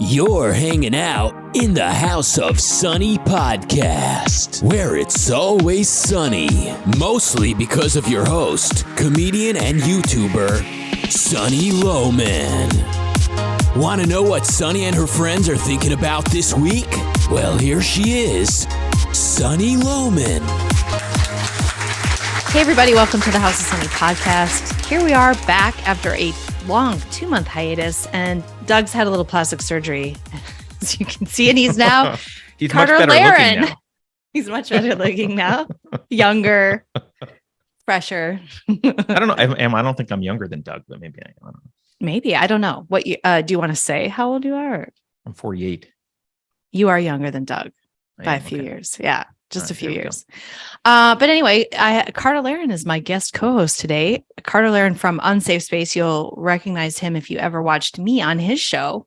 You're hanging out in the House of Sunny podcast, where it's always sunny, mostly because of your host, comedian and YouTuber, Sunny Loman. Want to know what Sunny and her friends are thinking about this week? Well, here she is, Sunny Loman. Hey everybody, welcome to the House of Sunny podcast. Here we are back after a long 2-month hiatus, and Doug's had a little plastic surgery, as you can see, and he's now he's Carter much better Laren. looking now. He's much better looking now, younger, fresher. I don't know. I don't think I'm younger than Doug, but maybe I don't know. Maybe, I don't know. What you do you want to say how old you are? I'm 48. You are younger than Doug by a few years. Yeah. Just a few years. But anyway, Carter Laren is my guest co-host today. Carter Laren from Unsafe Space. You'll recognize him if you ever watched me on his show.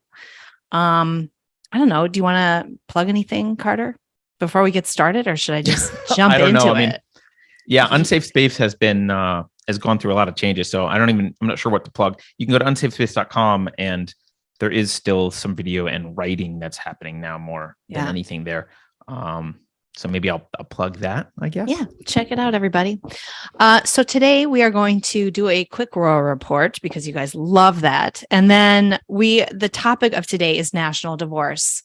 I don't know. Do you want to plug anything, Carter, before we get started, or should I just jump into it? Yeah, Unsafe Space has gone through a lot of changes. So I'm not sure what to plug. You can go to unsafespace.com, and there is still some video and writing that's happening now more than anything there. So maybe I'll plug that, I guess. Yeah, check it out, everybody. So today we are going to do a quick royal report because you guys love that. And then the topic of today is national divorce.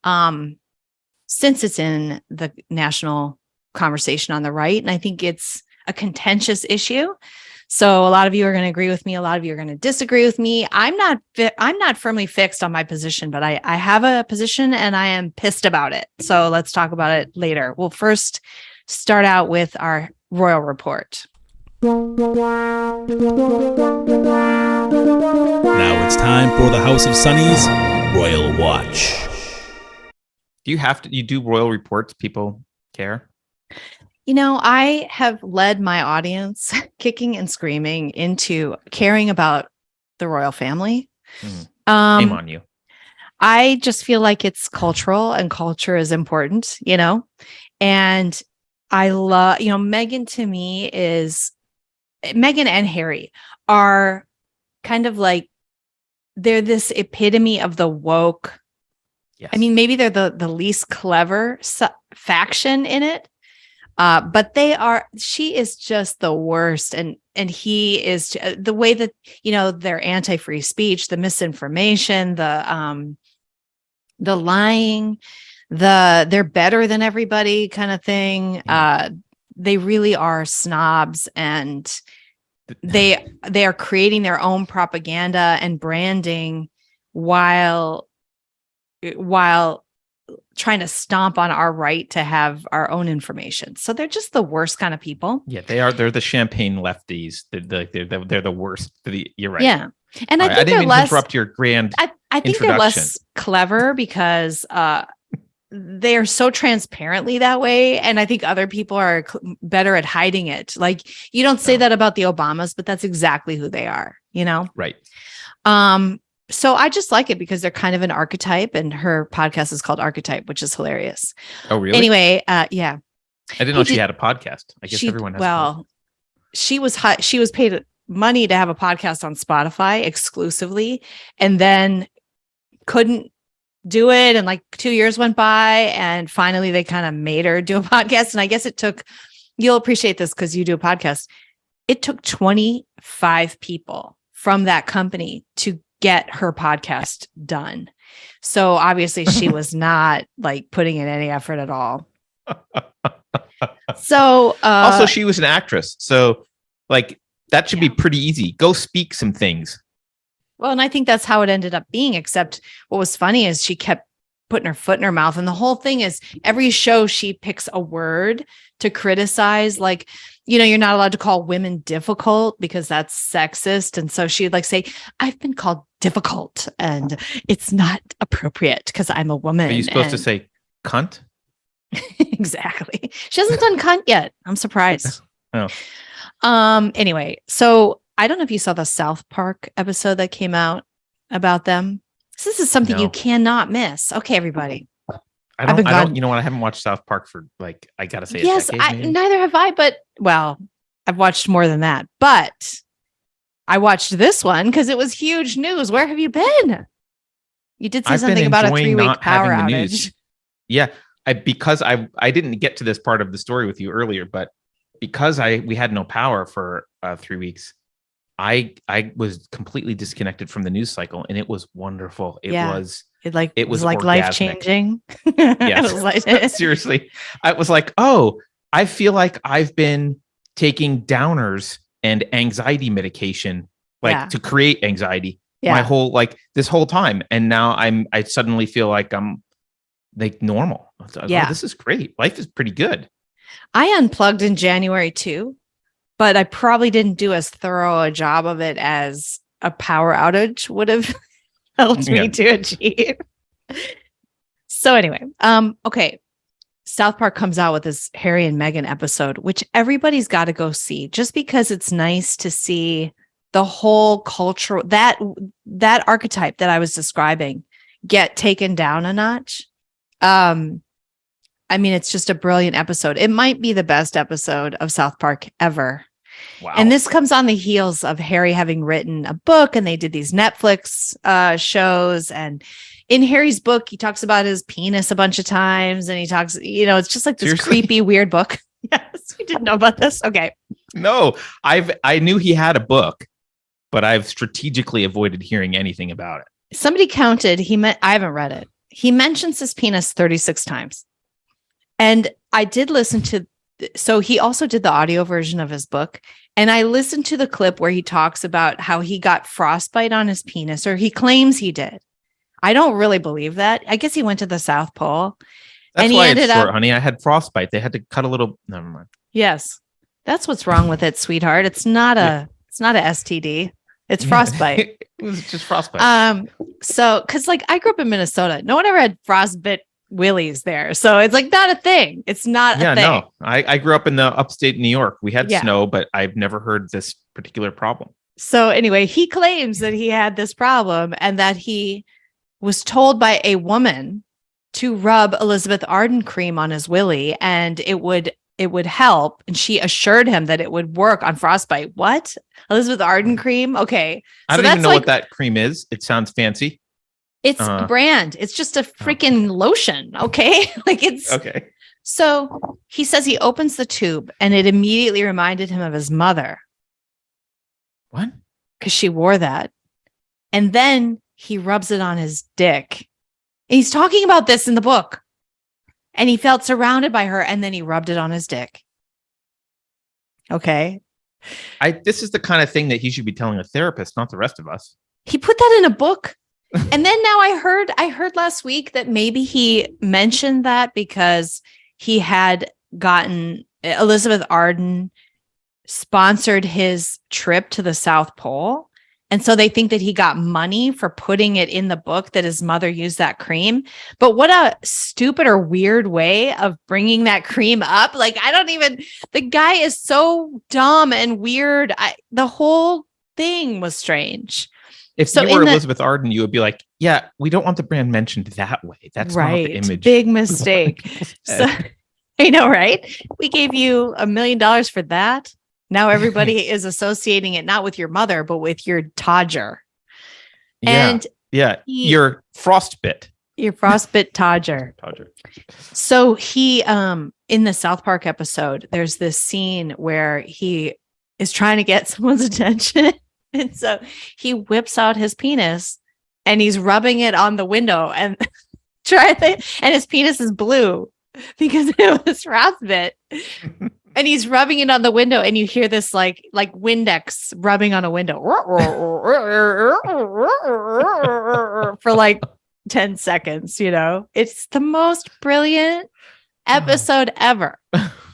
Since it's in the national conversation on the right, and I think it's a contentious issue. So a lot of you are going to agree with me. A lot of you are going to disagree with me. I'm not firmly fixed on my position, but I have a position and I am pissed about it. So let's talk about it later. We'll first start out with our royal report. Now it's time for the House of Sunny's Royal Watch. Do you do royal reports? People care? You know, I have led my audience kicking and screaming into caring about the royal family. Shame on you. I just feel like it's cultural, and culture is important, and I love, Meghan and Harry are kind of like, they're this epitome of the woke. Yes. I mean, maybe they're the least clever faction in it. But she is just the worst. And he is the way that, their anti-free speech, the misinformation, the lying, they're better than everybody kind of thing. They really are snobs, and they are creating their own propaganda and branding while trying to stomp on our right to have our own information. So they're just the worst kind of people. Yeah, they are. They're the champagne lefties. They're the worst. You're right. Yeah. And I think I didn't they're interrupt your grand I think they're less clever because they're so transparently that way. And I think other people are better at hiding it. Like, you don't say that about the Obamas, but that's exactly who they are, Right. So I just like it because they're kind of an archetype, and her podcast is called Archetype, which is hilarious. Oh, really? Anyway, yeah. I didn't know she had a podcast. I guess everyone has. Well, she was paid money to have a podcast on Spotify exclusively, and then couldn't do it. And like 2 years went by, and finally they kind of made her do a podcast. And I guess you'll appreciate this because you do a podcast. It took 25 people from that company to get her podcast done. So obviously she was not like putting in any effort at all. So also, she was an actress. So like that should be pretty easy. Go speak some things. Well, and I think that's how it ended up being, except what was funny is she kept putting her foot in her mouth. And the whole thing is, every show she picks a word to criticize, like, you're not allowed to call women difficult because that's sexist. And so she'd like say, I've been called difficult and it's not appropriate because I'm a woman. Are you supposed to say cunt? Exactly. She hasn't done cunt yet. I'm surprised. Oh. Anyway, so I don't know if you saw the South Park episode that came out about them. This is something you cannot miss. Okay, everybody. I don't. You know what? I haven't watched South Park for I gotta say. Yes, neither have I. But I've watched more than that. But I watched this one because it was huge news. Where have you been? You did say I've been something about a enjoying 3-week not power having the outage. news. Yeah, because I didn't get to this part of the story with you earlier, but because we had no power for 3 weeks, I was completely disconnected from the news cycle, and it was wonderful. It Yeah. was It was like orgasmic. life changing. Yes. Seriously. I was like, oh, I feel like I've been taking downers and anxiety medication, to create anxiety my whole, this whole time. And now I suddenly feel like I'm like normal. Oh, this is great. Life is pretty good. I unplugged in January too, but I probably didn't do as thorough a job of it as a power outage would have helped me to achieve. So anyway, okay. South Park comes out with this Harry and Meghan episode, which everybody's got to go see just because it's nice to see the whole cultural, that archetype that I was describing get taken down a notch. I mean, it's just a brilliant episode. It might be the best episode of South Park ever. Wow. And this comes on the heels of Harry having written a book, and they did these Netflix shows. And in Harry's book, he talks about his penis a bunch of times, and he talks, it's just like this creepy, weird book. Yes, you didn't know about this? Okay. No, I knew he had a book, but I've strategically avoided hearing anything about it. Somebody counted, I haven't read it. He mentions his penis 36 times. And I did listen to, so he also did the audio version of his book. And I listened to the clip where he talks about how he got frostbite on his penis, or he claims he did. I don't really believe that. I guess he went to the South Pole. That's why it's short, honey. I had frostbite. They had to cut a little. Never mind. Yes. That's what's wrong with it, sweetheart. It's not a STD. It's frostbite. It was just frostbite. So, cause I grew up in Minnesota. No one ever had frostbite willies there. So it's not a thing. It's not a thing. No. I grew up in the upstate New York. We had snow, but I've never heard this particular problem. So anyway, he claims that he had this problem and that he was told by a woman to rub Elizabeth Arden cream on his willy and it would help. And she assured him that it would work on frostbite. What? Elizabeth Arden cream? Okay. I don't even know what that cream is. It sounds fancy. It's a brand. It's just a freaking lotion. Okay. It's okay. So he says he opens the tube and it immediately reminded him of his mother. What? Because she wore that. And then he rubs it on his dick. And he's talking about this in the book. And he felt surrounded by her. And then he rubbed it on his dick. Okay. This is the kind of thing that he should be telling a therapist, not the rest of us. He put that in a book. And then now I heard last week that maybe he mentioned that because he had gotten Elizabeth Arden sponsored his trip to the South Pole. And so they think that he got money for putting it in the book that his mother used that cream. But what a stupid or weird way of bringing that cream up. The guy is so dumb and weird. The whole thing was strange. If you were Elizabeth Arden, you would be like, yeah, we don't want the brand mentioned that way. That's right. Not the image. Big mistake. So, I know, right? We gave you $1 million for that. Now everybody is associating it not with your mother, but with your Todger. And your frostbite. Your frostbite Todger. So he, in the South Park episode, there's this scene where he is trying to get someone's attention. And so he whips out his penis and he's rubbing it on the window and and his penis is blue because it was frostbite. And he's rubbing it on the window and you hear this like Windex rubbing on a window for 10 seconds, It's the most brilliant episode ever.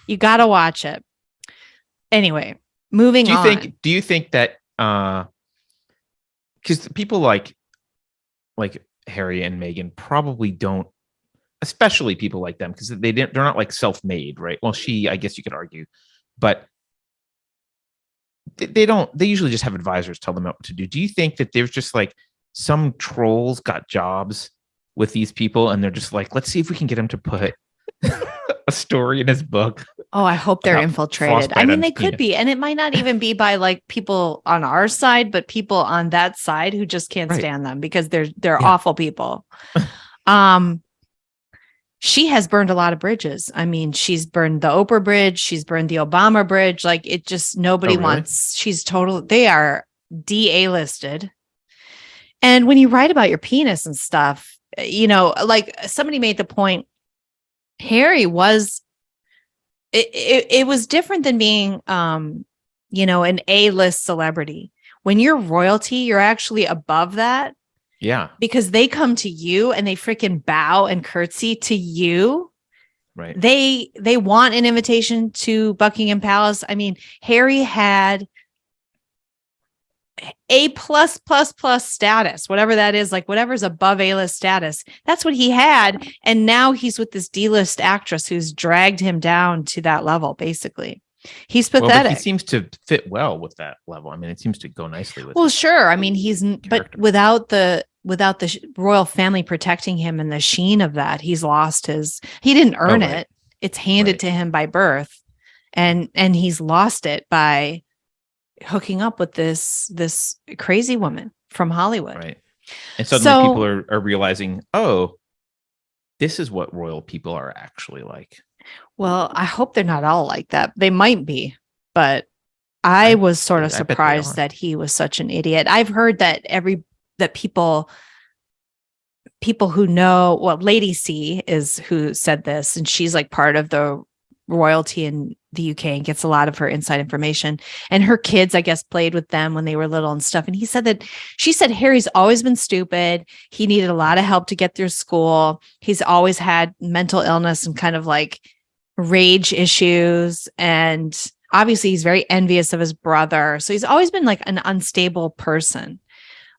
You got to watch it. Anyway, moving on. Do you think that because people like Harry and Meghan probably don't, especially people like them, because they're not self-made, right? Well, I guess you could argue, but they usually just have advisors tell them what to do. Do you think that there's just some trolls got jobs with these people and they're just let's see if we can get them to put a story in his book. Oh, I hope they're about infiltrated. frostbite I mean, on they his could penis. be. And it might not even be by like people on our side, but people on that side who just can't Right. stand them because they're Yeah. awful people. She has burned a lot of bridges. I mean, she's burned the Oprah bridge, she's burned the Obama bridge. Like it just nobody Oh, really? wants. They are DA-listed. And when you write about your penis and stuff, like somebody made the point, Harry was it was different than being an A-list celebrity. When you're royalty, you're actually above that. Yeah. Because they come to you and they freaking bow and curtsy to you. Right. They want an invitation to Buckingham Palace. I mean, Harry had A plus status, whatever that is, like whatever's above A-list status. That's what he had. And now he's with this D-list actress who's dragged him down to that level, basically. He's pathetic. Well, but he seems to fit well with that level. I mean, it seems to go nicely with Well, his sure. I mean, but character. without the royal family protecting him and the sheen of that, he didn't earn right. it. It's handed Right. to him by birth. And he's lost it by hooking up with this crazy woman from Hollywood. Right. And suddenly people are realizing, oh, this is what royal people are actually like. Well, I hope they're not all like that. They might be, but I was sort of surprised that he was such an idiot. I've heard that people who know, well, Lady C is who said this, and she's like part of the royalty in the UK and gets a lot of her inside information. And her kids, I guess, played with them when they were little and stuff. And she said Harry's always been stupid. He needed a lot of help to get through school. He's always had mental illness and kind of like rage issues. And obviously he's very envious of his brother. So he's always been like an unstable person.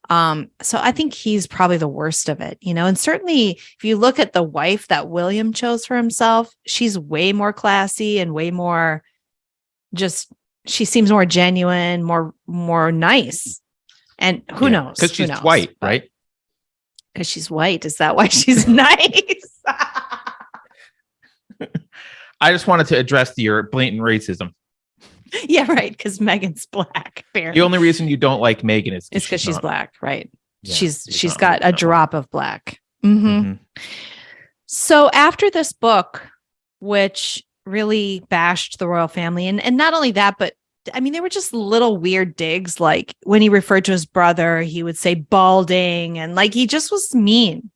So I think he's probably the worst of it, and certainly if you look at the wife that William chose for himself, she's way more classy and way more she seems more genuine, more nice. And who knows? Because she's white, right? Because she's white. Is that why she's nice? I just wanted to address your blatant racism. Yeah, right. Because Meghan's black. Apparently. The only reason you don't like Meghan is because she's black, right? Yeah, she's got a drop of black. Mm-hmm. So after this book, which really bashed the royal family, and not only that, but I mean, there were just little weird digs. Like when he referred to his brother, he would say balding, and like he just was mean.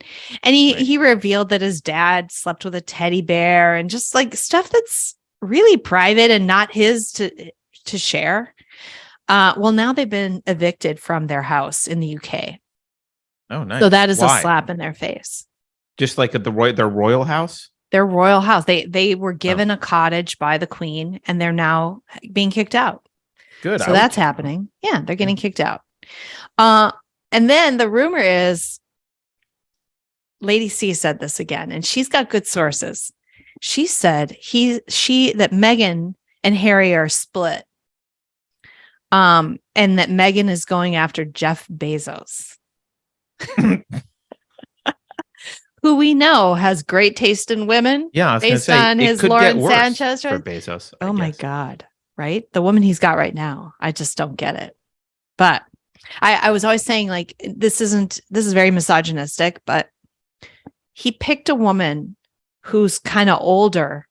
And he revealed that his dad slept with a teddy bear, and just like stuff that's really private and not his to share. Well, now they've been evicted from their house in the UK. Oh, nice. So that is Why? a slap in their face. Just like at their royal house? Their royal house. They were given a cottage by the Queen, and they're now being kicked out. Good. So that's happening. Yeah, they're getting kicked out. And then the rumor is Lady C said this again, and she's got good sources. She said that Meghan and Harry are split. And that Meghan is going after Jeff Bezos. Who we know has great taste in women. Yeah, I was based say, on his Lauren Sanchez. For Bezos. Oh my God. Right? The woman he's got right now. I just don't get it. But I was always saying, like, this is very misogynistic, but he picked a woman who's kind of older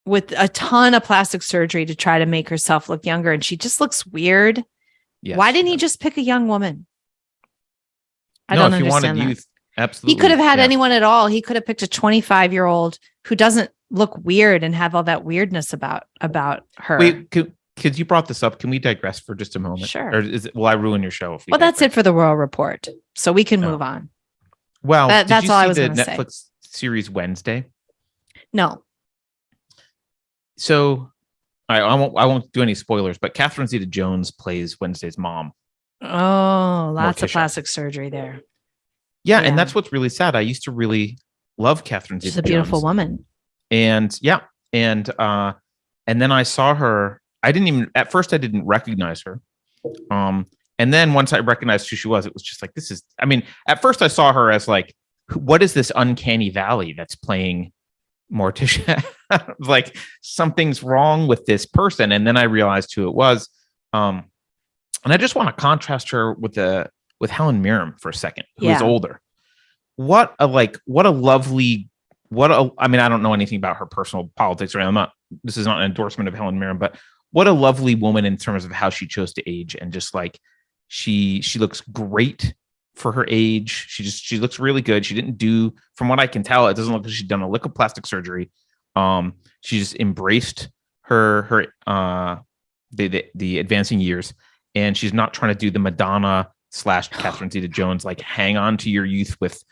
with a ton of plastic surgery to try to make herself look younger. And she just looks weird. Yes, why didn't he just pick a young woman? I don't understand. If you wanted youth, absolutely. He could have had anyone at all. He could have picked a 25-year-old who doesn't look weird and have all that weirdness about her. Wait, because you brought this up, can we digress for just a moment? Sure. Or will I ruin your show? Well, that's it for the Royal Report. So we can move on. Well, that's all I was going to say. Netflix series Wednesday? No. So I won't do any spoilers, but Catherine Zeta-Jones plays Wednesday's mom. Oh, lots of plastic surgery there. Yeah, and that's what's really sad. I used to really love Catherine Zeta-Jones. She's a beautiful woman. And and then I saw her. At first I didn't recognize her. And then once I recognized who she was, it was just like, this is, I mean, at first I saw her as like, what is this uncanny valley that's playing Morticia? like something's wrong with this person. And then I realized who it was. And I just want to contrast her with Helen Mirren for a second, who is older. I mean, I don't know anything about her personal politics, right? This is not an endorsement of Helen Mirren, but what a lovely woman in terms of how she chose to age. And just like, she looks great for her age. She looks really good. She didn't do, from what I can tell, it doesn't look like she'd done a lick of plastic surgery. She just embraced her the advancing years, and she's not trying to do the Madonna / Catherine Zeta-Jones, like hang on to your youth with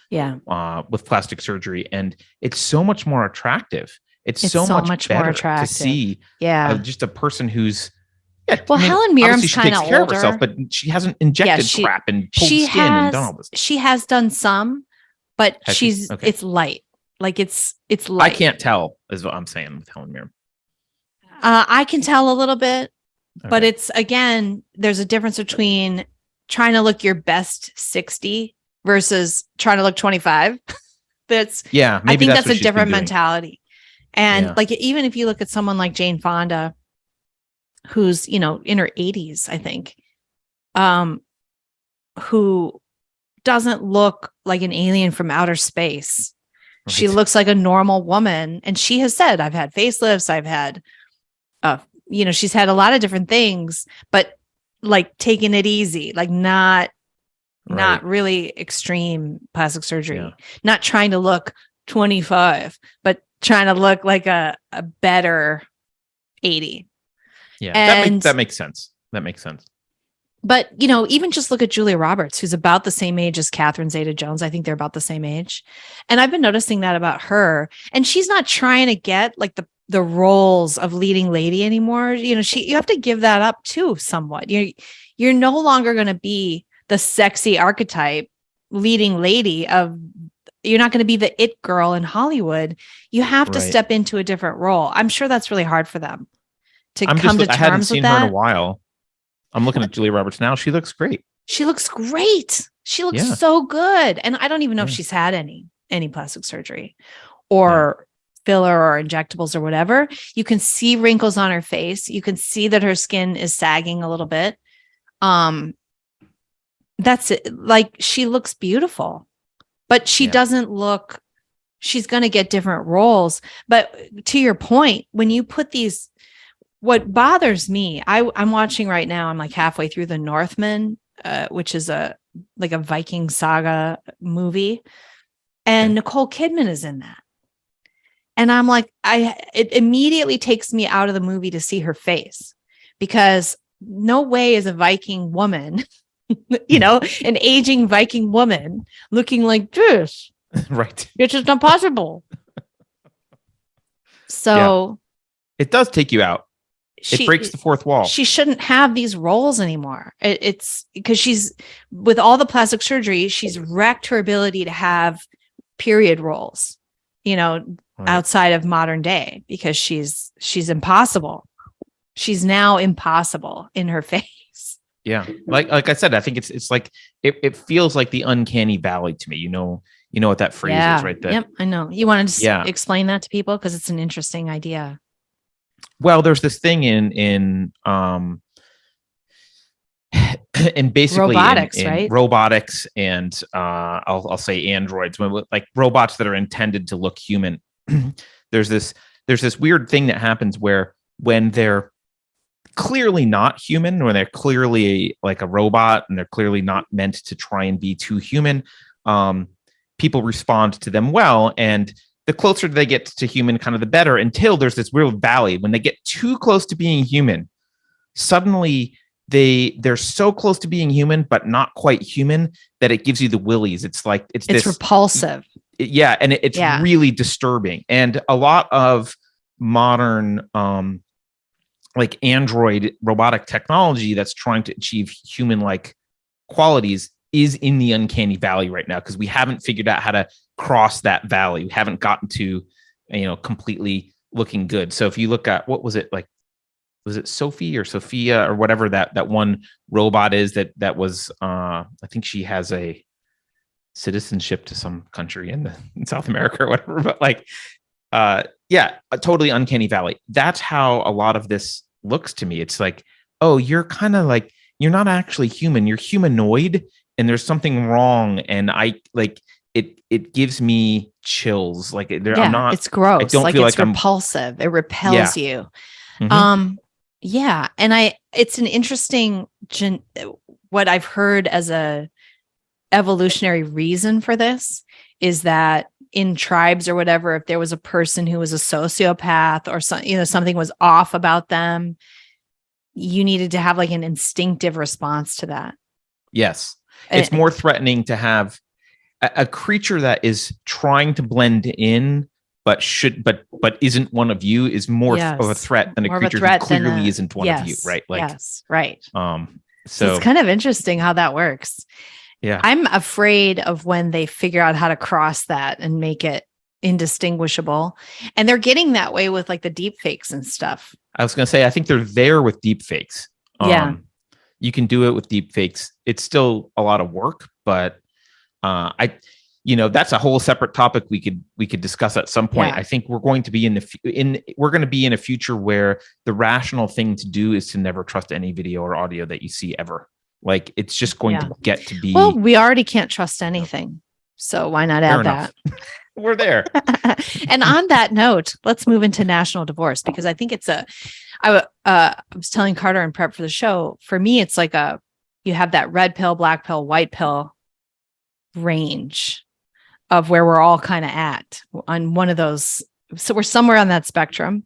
plastic surgery. And it's so much more attractive. It's so much more attractive to see. Just a person who's Helen Mirren's kind of older, herself, but she hasn't injected crap and pulled skin and done all this. She has done some, but it's light. Like it's light. I can't tell, is what I'm saying with Helen Mirren. I can tell a little bit, but it's, again, there's a difference between trying to look your best 60 versus trying to look 25. I think that's a different mentality. And like, even if you look at someone like Jane Fonda, who's, in her 80s, I think, who doesn't look like an alien from outer space. Right. She looks like a normal woman. And she has said, I've had facelifts, I've had, she's had a lot of different things, but like taking it easy, like not really extreme plastic surgery, not trying to look 25, but trying to look like a better 80. Yeah, and that makes sense. But, even just look at Julia Roberts, who's about the same age as Catherine Zeta-Jones. I think they're about the same age. And I've been noticing that about her. And she's not trying to get like the roles of leading lady anymore. You have to give that up too somewhat. You're no longer going to be the sexy archetype leading lady you're not going to be the it girl in Hollywood. You have to step into a different role. I'm sure that's really hard for them to come to terms with that. I hadn't seen her in a while. I'm looking at Julia Roberts now. She looks great. She looks great. She looks so good. And I don't even know if she's had any plastic surgery or filler or injectables or whatever. You can see wrinkles on her face. You can see that her skin is sagging a little bit. That's it. Like, she looks beautiful, but she doesn't look, she's going to get different roles. But to your point, when you put these, what bothers me, I'm watching right now, I'm like halfway through The Northman, which is a Viking saga movie. And Nicole Kidman is in that. And I'm like, it immediately takes me out of the movie to see her face, because no way is a Viking woman, an aging Viking woman looking like this. Right. It's just not possible. So it does take you out. It breaks the fourth wall. She shouldn't have these roles anymore. It's because she's, with all the plastic surgery, she's wrecked her ability to have period roles, outside of modern day, because she's impossible. She's now impossible in her face. Yeah. Like I said, I think it's like, it feels like the uncanny valley to me. You know what that phrase is, right? Yep. I know. You wanted to explain that to people, because it's an interesting idea. Well, there's this thing in basically robotics, in right? Robotics and I'll say androids, like robots that are intended to look human. There's this weird thing that happens where, when they're clearly not human, when they're clearly like a robot and they're clearly not meant to try and be too human, people respond to them well. And the closer they get to human, kind of the better, until there's this weird valley. When they get too close to being human, suddenly they're so close to being human, but not quite human, that it gives you the willies. It's like, it's repulsive. And it's really disturbing. And a lot of modern, like android robotic technology that's trying to achieve human-like qualities is in the uncanny valley right now, because we haven't figured out how to cross that valley. We haven't gotten to, completely looking good. So if you look at, what was it like? Was it Sophie or Sophia or whatever that one robot is that was, I think she has a citizenship to some country in South America or whatever, but like, yeah, a totally uncanny valley. That's how a lot of this looks to me. It's like, oh, you're kind of like, you're not actually human. You're humanoid, and there's something wrong. And I like it. It gives me chills. Like I'm not. It's gross. I don't like feel it's like repulsive. It Yeah. repels you. Mhm. Yeah, and it's an interesting what I've heard as a evolutionary reason for this is that in tribes or whatever, if there was a person who was a sociopath or something was off about them, you needed to have like an instinctive response to that. Yes, it's more threatening to have a creature that is trying to blend in, but isn't one of you is more of a threat than a creature who clearly isn't one of you, right? Like, yes, right. So it's kind of interesting how that works. Yeah, I'm afraid of when they figure out how to cross that and make it indistinguishable. And they're getting that way with like the deep fakes and stuff. I was going to say, I think they're there with deep fakes. Yeah. You can do it with deep fakes. It's still a lot of work, but that's a whole separate topic we could discuss at some point. Yeah. I think we're going to be we're going to be in a future where the rational thing to do is to never trust any video or audio that you see ever. Like, it's just going to get to be. Well, we already can't trust anything, so why not add that? We're there. And on that note, let's move into national divorce, because I think it's I was telling Carter in prep for the show, for me, it's like you have that red pill, black pill, white pill range of where we're all kind of at on one of those. So we're somewhere on that spectrum.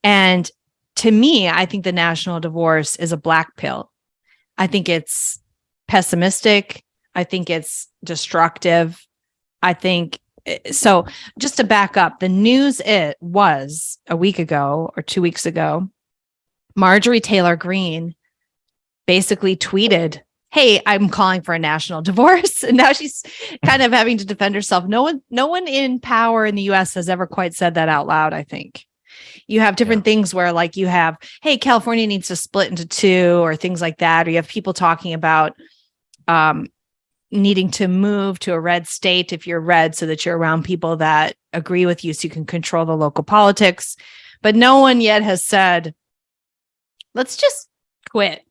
And to me, I think the national divorce is a black pill. I think it's pessimistic. I think it's destructive. I think so. Just to back up, the news, it was a week ago or 2 weeks ago, Marjorie Taylor Greene basically tweeted, "Hey, I'm calling for a national divorce." And now she's kind of having to defend herself. No one in power in the US has ever quite said that out loud, I think. You have different things where, like, you have, hey, California needs to split into two, or things like that. Or you have people talking about needing to move to a red state if you're red, so that you're around people that agree with you, so you can control the local politics. But no one yet has said, let's just quit.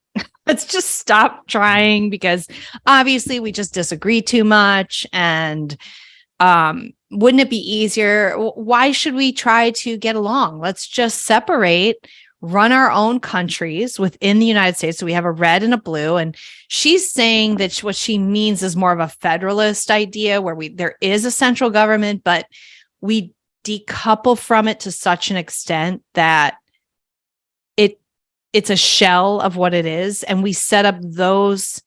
Let's just stop trying, because obviously we just disagree too much. And wouldn't it be easier? Why should we try to get along? Let's just separate, run our own countries within the United States. So we have a red and a blue. And she's saying that what she means is more of a federalist idea, where there is a central government, but we decouple from it to such an extent that it's a shell of what it is. And we set up those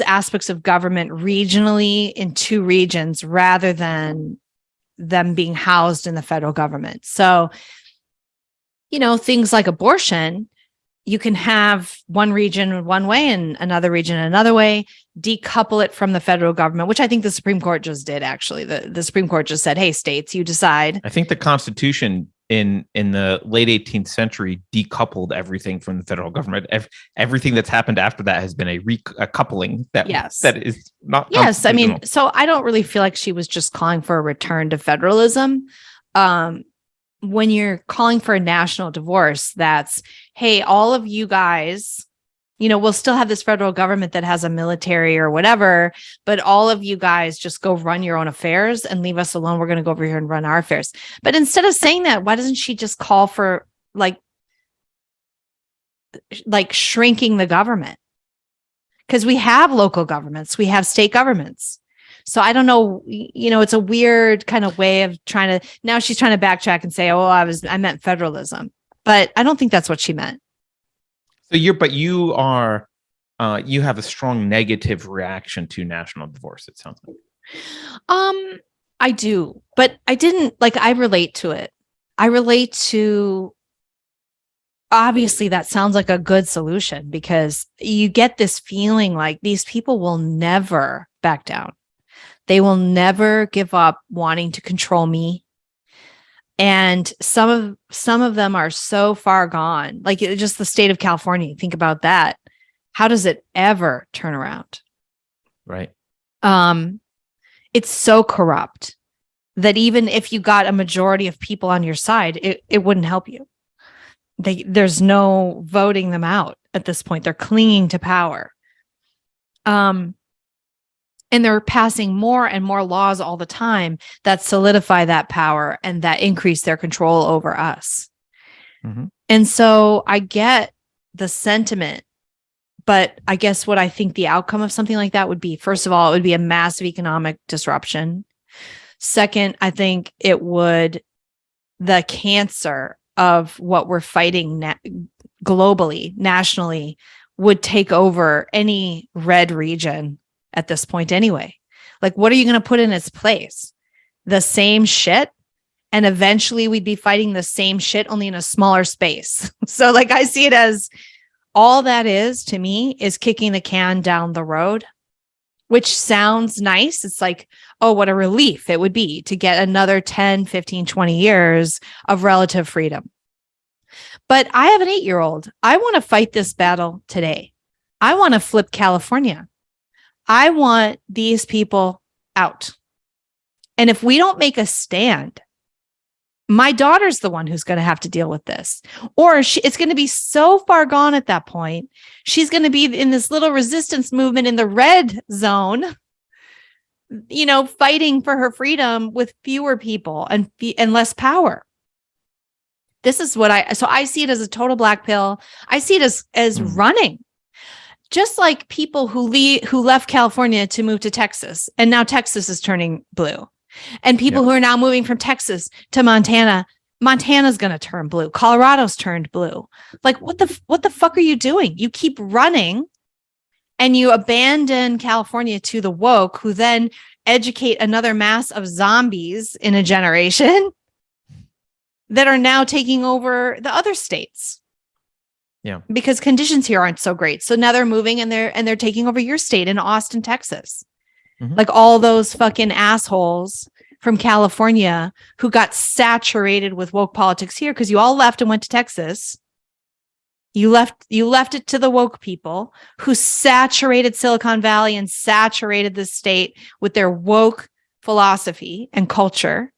aspects of government regionally in two regions, rather than them being housed in the federal government. So, things like abortion, you can have one region one way and another region another way, decouple it from the federal government, which I think the Supreme Court just did. Actually, the Supreme Court just said, hey, states, you decide. I think the Constitution in the late 18th century decoupled everything from the federal government. Everything that's happened after that has been a coupling that is not. Yes, I mean, so I don't really feel like she was just calling for a return to federalism. When you're calling for a national divorce, that's, hey, all of you guys, we'll still have this federal government that has a military or whatever, but all of you guys just go run your own affairs and leave us alone. We're going to go over here and run our affairs. But instead of saying that, why doesn't she just call for like shrinking the government? Because we have local governments, we have state governments. So I don't know, it's a weird kind of way of now she's trying to backtrack and say, oh, I meant federalism, but I don't think that's what she meant. So you have a strong negative reaction to national divorce, it sounds like. I do, but I didn't I relate to it. I relate to, obviously that sounds like a good solution, because you get this feeling like these people will never back down. They will never give up wanting to control me. And some of them are so far gone, like just the state of California. Think about that. How does it ever turn around? Right. It's so corrupt. that even if you got a majority of people on your side, it wouldn't help you. There's no voting them out at this point. They're clinging to power. And they're passing more and more laws all the time that solidify that power and that increase their control over us. Mm-hmm. And so I get the sentiment, but I guess what I think the outcome of something like that would be, first of all, it would be a massive economic disruption. Second, I think the cancer of what we're fighting globally, nationally, would take over any red region at this point anyway. Like, what are you going to put in its place? The same shit? And eventually we'd be fighting the same shit, only in a smaller space. So like, I see it as all that is to me is kicking the can down the road, which sounds nice. It's like, oh, what a relief it would be to get another 10, 15, 20 years of relative freedom. But I have an 8-year-old. I want to fight this battle today. I want to flip California. I want these people out. And if we don't make a stand, my daughter's the one who's going to have to deal with this. Or it's going to be so far gone at that point. She's going to be in this little resistance movement in the red zone, fighting for her freedom with fewer people and less power. This is what I see it as a total black pill. I see it as running. Just like people who left California to move to Texas, and now Texas is turning blue. And people who are now moving from Texas to Montana, Montana's going to turn blue. Colorado's turned blue. Like, what the fuck are you doing? You keep running and you abandon California to the woke, who then educate another mass of zombies in a generation that are now taking over the other states. Yeah. Because conditions here aren't so great. So now they're moving and they're taking over your state in Austin, Texas. Mm-hmm. Like all those fucking assholes from California who got saturated with woke politics here because you all left and went to Texas. You left it to the woke people who saturated Silicon Valley and saturated the state with their woke philosophy and culture.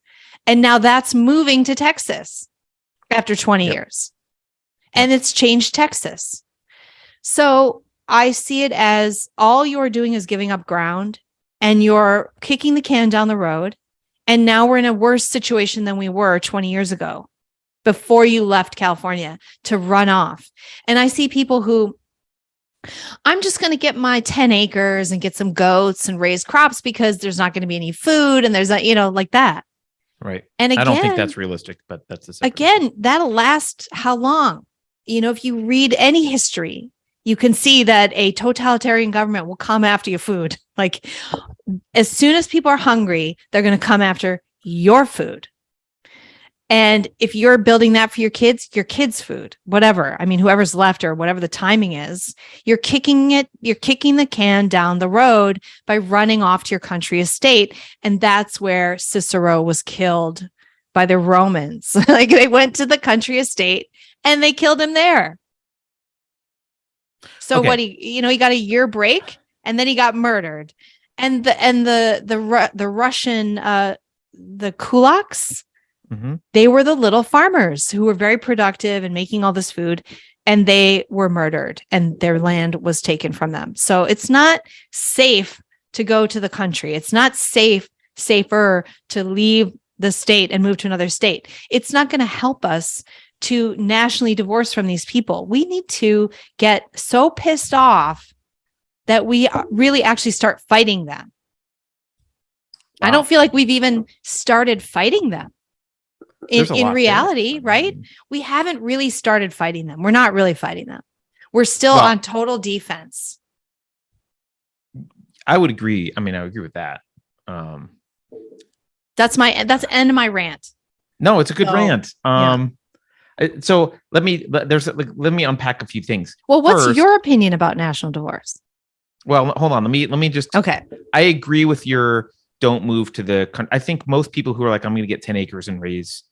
And now that's moving to Texas after 20 years. And it's changed Texas. So I see it as all you're doing is giving up ground and you're kicking the can down the road. And now we're in a worse situation than we were 20 years ago before you left California to run off. And I see people who, I'm just going to get my 10 acres and get some goats and raise crops because there's not going to be any food. And there's like that. Right. And again, I don't think that's realistic, but that's again, that'll last how long? If you read any history, you can see that a totalitarian government will come after your food. Like, as soon as people are hungry, they're going to come after your food. And if you're building that for your kids' food, whatever, whoever's left or whatever the timing is, you're kicking the can down the road by running off to your country estate. And that's where Cicero was killed by the Romans. Like, they went to the country estate and they killed him there. So what he got a year break and then he got murdered. And the Russian, the kulaks, mm-hmm. They were the little farmers who were very productive and making all this food, and they were murdered and their land was taken from them. So it's not safe to go to the country. It's not safer to leave the state and move to another state. It's not going to help us to nationally divorce from these people. We need to get so pissed off that we really actually start fighting them. Wow. I don't feel like we've even started fighting them. In reality, right? We haven't really started fighting them. We're not really fighting them. We're still on total defense. I would agree. I would agree with that. That's the end of my rant. No, it's a good rant. So let me unpack a few things. Well, what's your opinion about national divorce? Well, hold on. Let me just. Okay. I agree with your don't move to the country. I think most people who are like, I'm going to get 10 acres and raise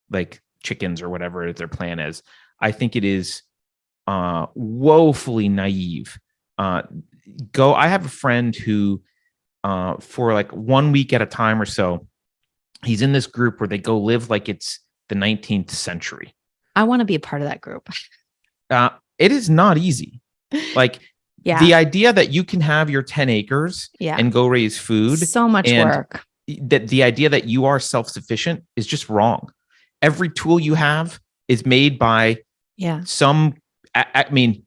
like chickens or whatever their plan is. I think it is woefully naive. I have a friend who, for like 1 week at a time or so, he's in this group where they go live like it's the 19th century. I want to be a part of that group. It is not easy. Like the idea that you can have your 10 acres and go raise food. So much work. That the idea that you are self-sufficient is just wrong. Every tool you have is made by some, I mean,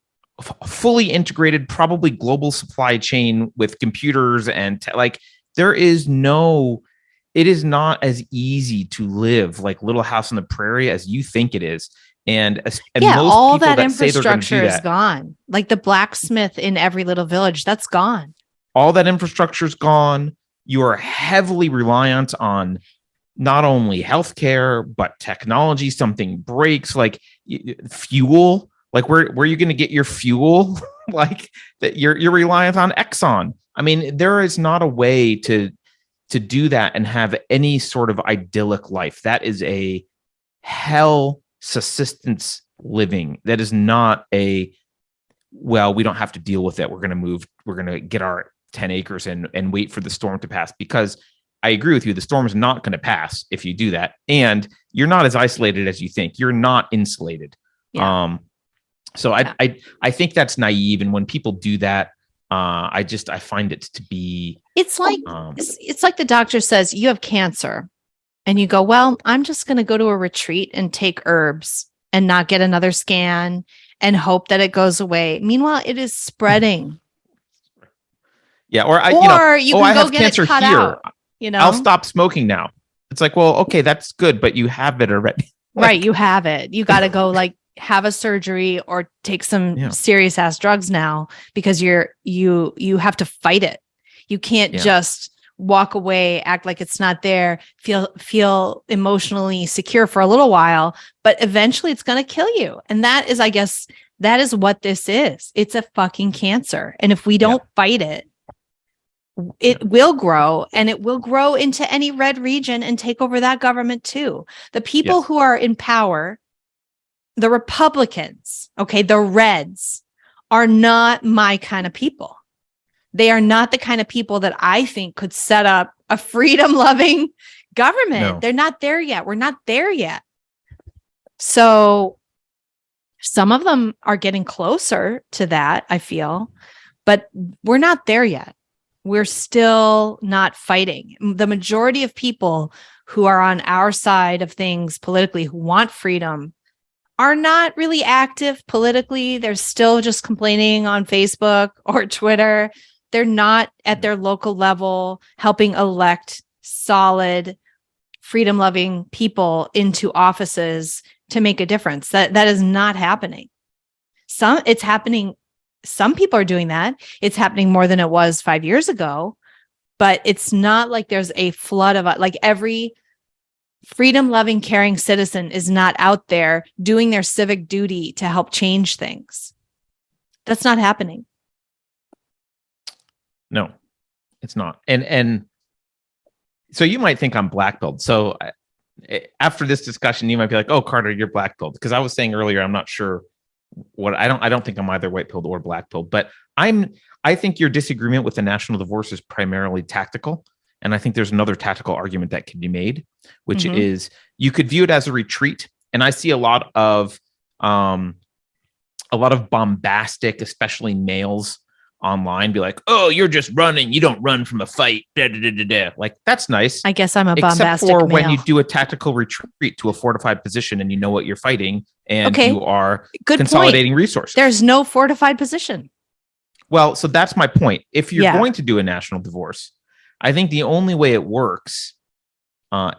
fully integrated, probably global supply chain with computers and like there is no, it is not as easy to live like Little House on the Prairie as you think it is. And most all people that infrastructure is gone. Like the blacksmith in every little village, that's gone. All that infrastructure is gone. You are heavily reliant on not only healthcare, but technology. Something breaks, like fuel. Like where are you going to get your fuel? Like that you're reliant on Exxon. I mean, there is not a way to do that and have any sort of idyllic life. That is a hell subsistence living. That is not we don't have to deal with it. We're going to move. We're going to get our 10 acres and wait for the storm to pass, because I agree with you. The storm is not going to pass if you do that. And you're not as isolated as you think. You're not insulated. Yeah. So I think that's naive. And when people do that, I find it to be, it's like the doctor says you have cancer and you go, well, I'm just going to go to a retreat and take herbs and not get another scan and hope that it goes away. Meanwhile, it is spreading. Yeah. Or you can go get it cut out. I'll stop smoking now. It's like, well, okay, that's good, but you have it already. Right. You have it. You got to go have a surgery or take some serious ass drugs now, because you have to fight it. You can't just walk away, act like it's not there, feel emotionally secure for a little while, but eventually it's going to kill you. And that is, I guess, that is what this is. It's a fucking cancer. And if we don't fight it, it will grow, and it will grow into any red region and take over that government too. The people who are in power, the Republicans, the Reds, are not my kind of people. They are not the kind of people that I think could set up a freedom-loving government. No. They're not there yet. We're not there yet. So some of them are getting closer to that, I feel, but we're not there yet. We're still not fighting. The majority of people who are on our side of things politically, who want freedom, are not really active politically. They're still just complaining on Facebook or Twitter. They're not at their local level helping elect solid, freedom-loving people into offices to make a difference. That is not happening. It's happening. Some people are doing that. It's happening more than it was 5 years ago, but it's not like there's a flood of every freedom-loving, caring citizen is not out there doing their civic duty to help change things. That's not happening. No, it's not. And so you might think I'm black-pilled. So after this discussion, you might be like, "Oh, Carter, you're black-pilled." Because I was saying earlier, I'm not sure what I don't think I'm either white-pilled or black-pilled, but I think your disagreement with the national divorce is primarily tactical. And I think there's another tactical argument that can be made, which is you could view it as a retreat. And I see a lot of bombastic, especially males online, be like, "Oh, you're just running. You don't run from a fight." Da, da, da, da, da. Like, that's nice. I guess I'm a bombastic except for male. When you do a tactical retreat to a fortified position and you know what you're fighting and you are consolidating resources. There's no fortified position. Well, so that's my point. If you're going to do a national divorce, I think the only way it works, I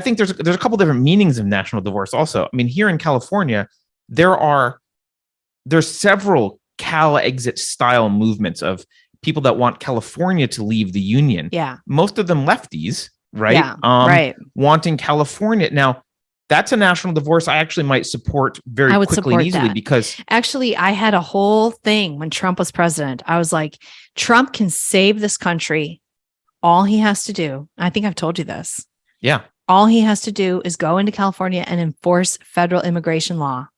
think there's a couple different meanings of national divorce also. I mean, here in California, there's several Cal exit style movements of people that want California to leave the union. Yeah. Most of them lefties, right? Yeah, right. Wanting California. Now, that's a national divorce I actually might support very quickly and easily because actually I had a whole thing when Trump was president. I was like, Trump can save this country. All he has to do, I think I've told you this. Yeah. All he has to do is go into California and enforce federal immigration law.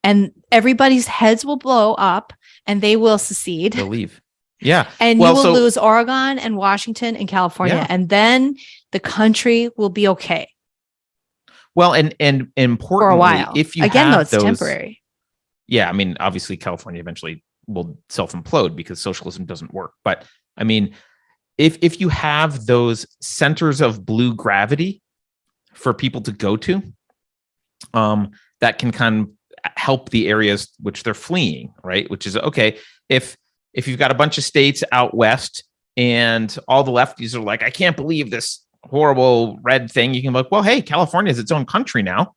And everybody's heads will blow up and they will secede. They'll leave. Yeah. And you will lose Oregon and Washington and California. Yeah. And then the country will be okay Well, and importantly, for a while. if you Again, have though, it's those, temporary. yeah, I mean, obviously California eventually will self-implode because socialism doesn't work. But I mean, if you have those centers of blue gravity for people to go to, that can kind of help the areas which they're fleeing, right? Which is okay. If you've got a bunch of states out west and all the lefties are like, I can't believe this horrible red thing, you can be like, well, hey, California is its own country now.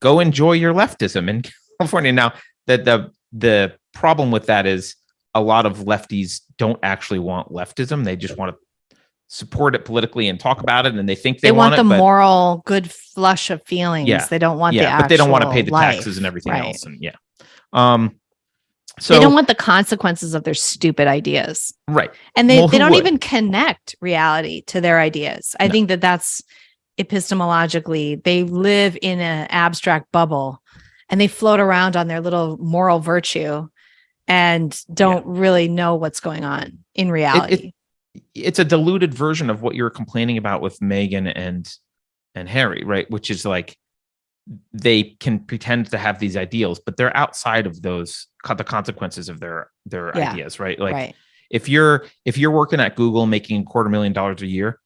Go enjoy your leftism in California. Now, the problem with that is a lot of lefties don't actually want leftism. They just want to support it politically and talk about it, and they think they want the it, but moral good flush of feelings. Yeah, They don't want the actual but they don't want to pay the life. taxes and everything Right. else, and So they don't want the consequences of their stupid ideas. Right. And they don't even connect reality to their ideas. I think that's epistemologically, they live in an abstract bubble and they float around on their little moral virtue and don't really know what's going on in reality. It's a diluted version of what you were complaining about with Meghan and Harry, right? Which is like, they can pretend to have these ideals, but they're outside of the consequences of their ideas, right? Like if you're working at Google making $250,000 a year,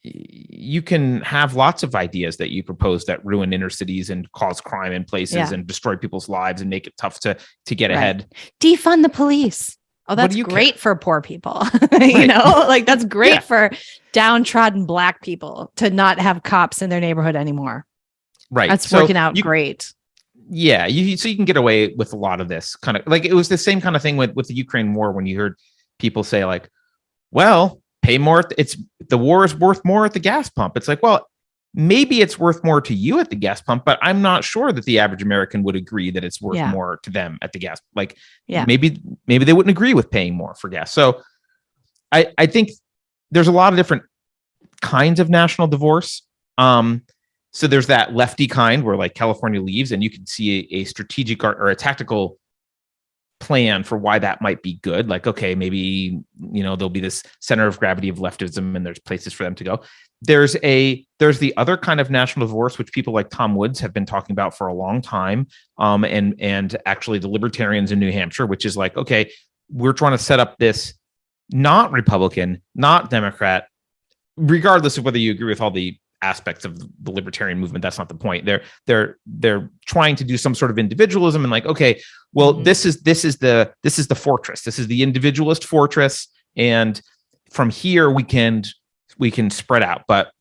you can have lots of ideas that you propose that ruin inner cities and cause crime in places and destroy people's lives and make it tough to get ahead. Defund the police. Oh, that's great for poor people. You know, like that's great for downtrodden Black people to not have cops in their neighborhood anymore. Right. That's working out great. Yeah. So you can get away with a lot of this kind of, like, it was the same kind of thing with the Ukraine war, when you heard people say like, well, pay more. The war is worth more at the gas pump. It's like, well, maybe it's worth more to you at the gas pump, but I'm not sure that the average American would agree that it's worth more to them at the gas. Like maybe they wouldn't agree with paying more for gas. So I think there's a lot of different kinds of national divorce. So there's that lefty kind where like California leaves, and you can see a strategic or a tactical plan for why that might be good. Like, okay, maybe, there'll be this center of gravity of leftism and there's places for them to go. There's the other kind of national divorce, which people like Tom Woods have been talking about for a long time. And actually the libertarians in New Hampshire, which is like, okay, we're trying to set up this not Republican, not Democrat, regardless of whether you agree with all the aspects of the libertarian movement. That's not the point. They're trying to do some sort of individualism and like, okay, well, this is the fortress. This is the individualist fortress, and from here we can spread out, but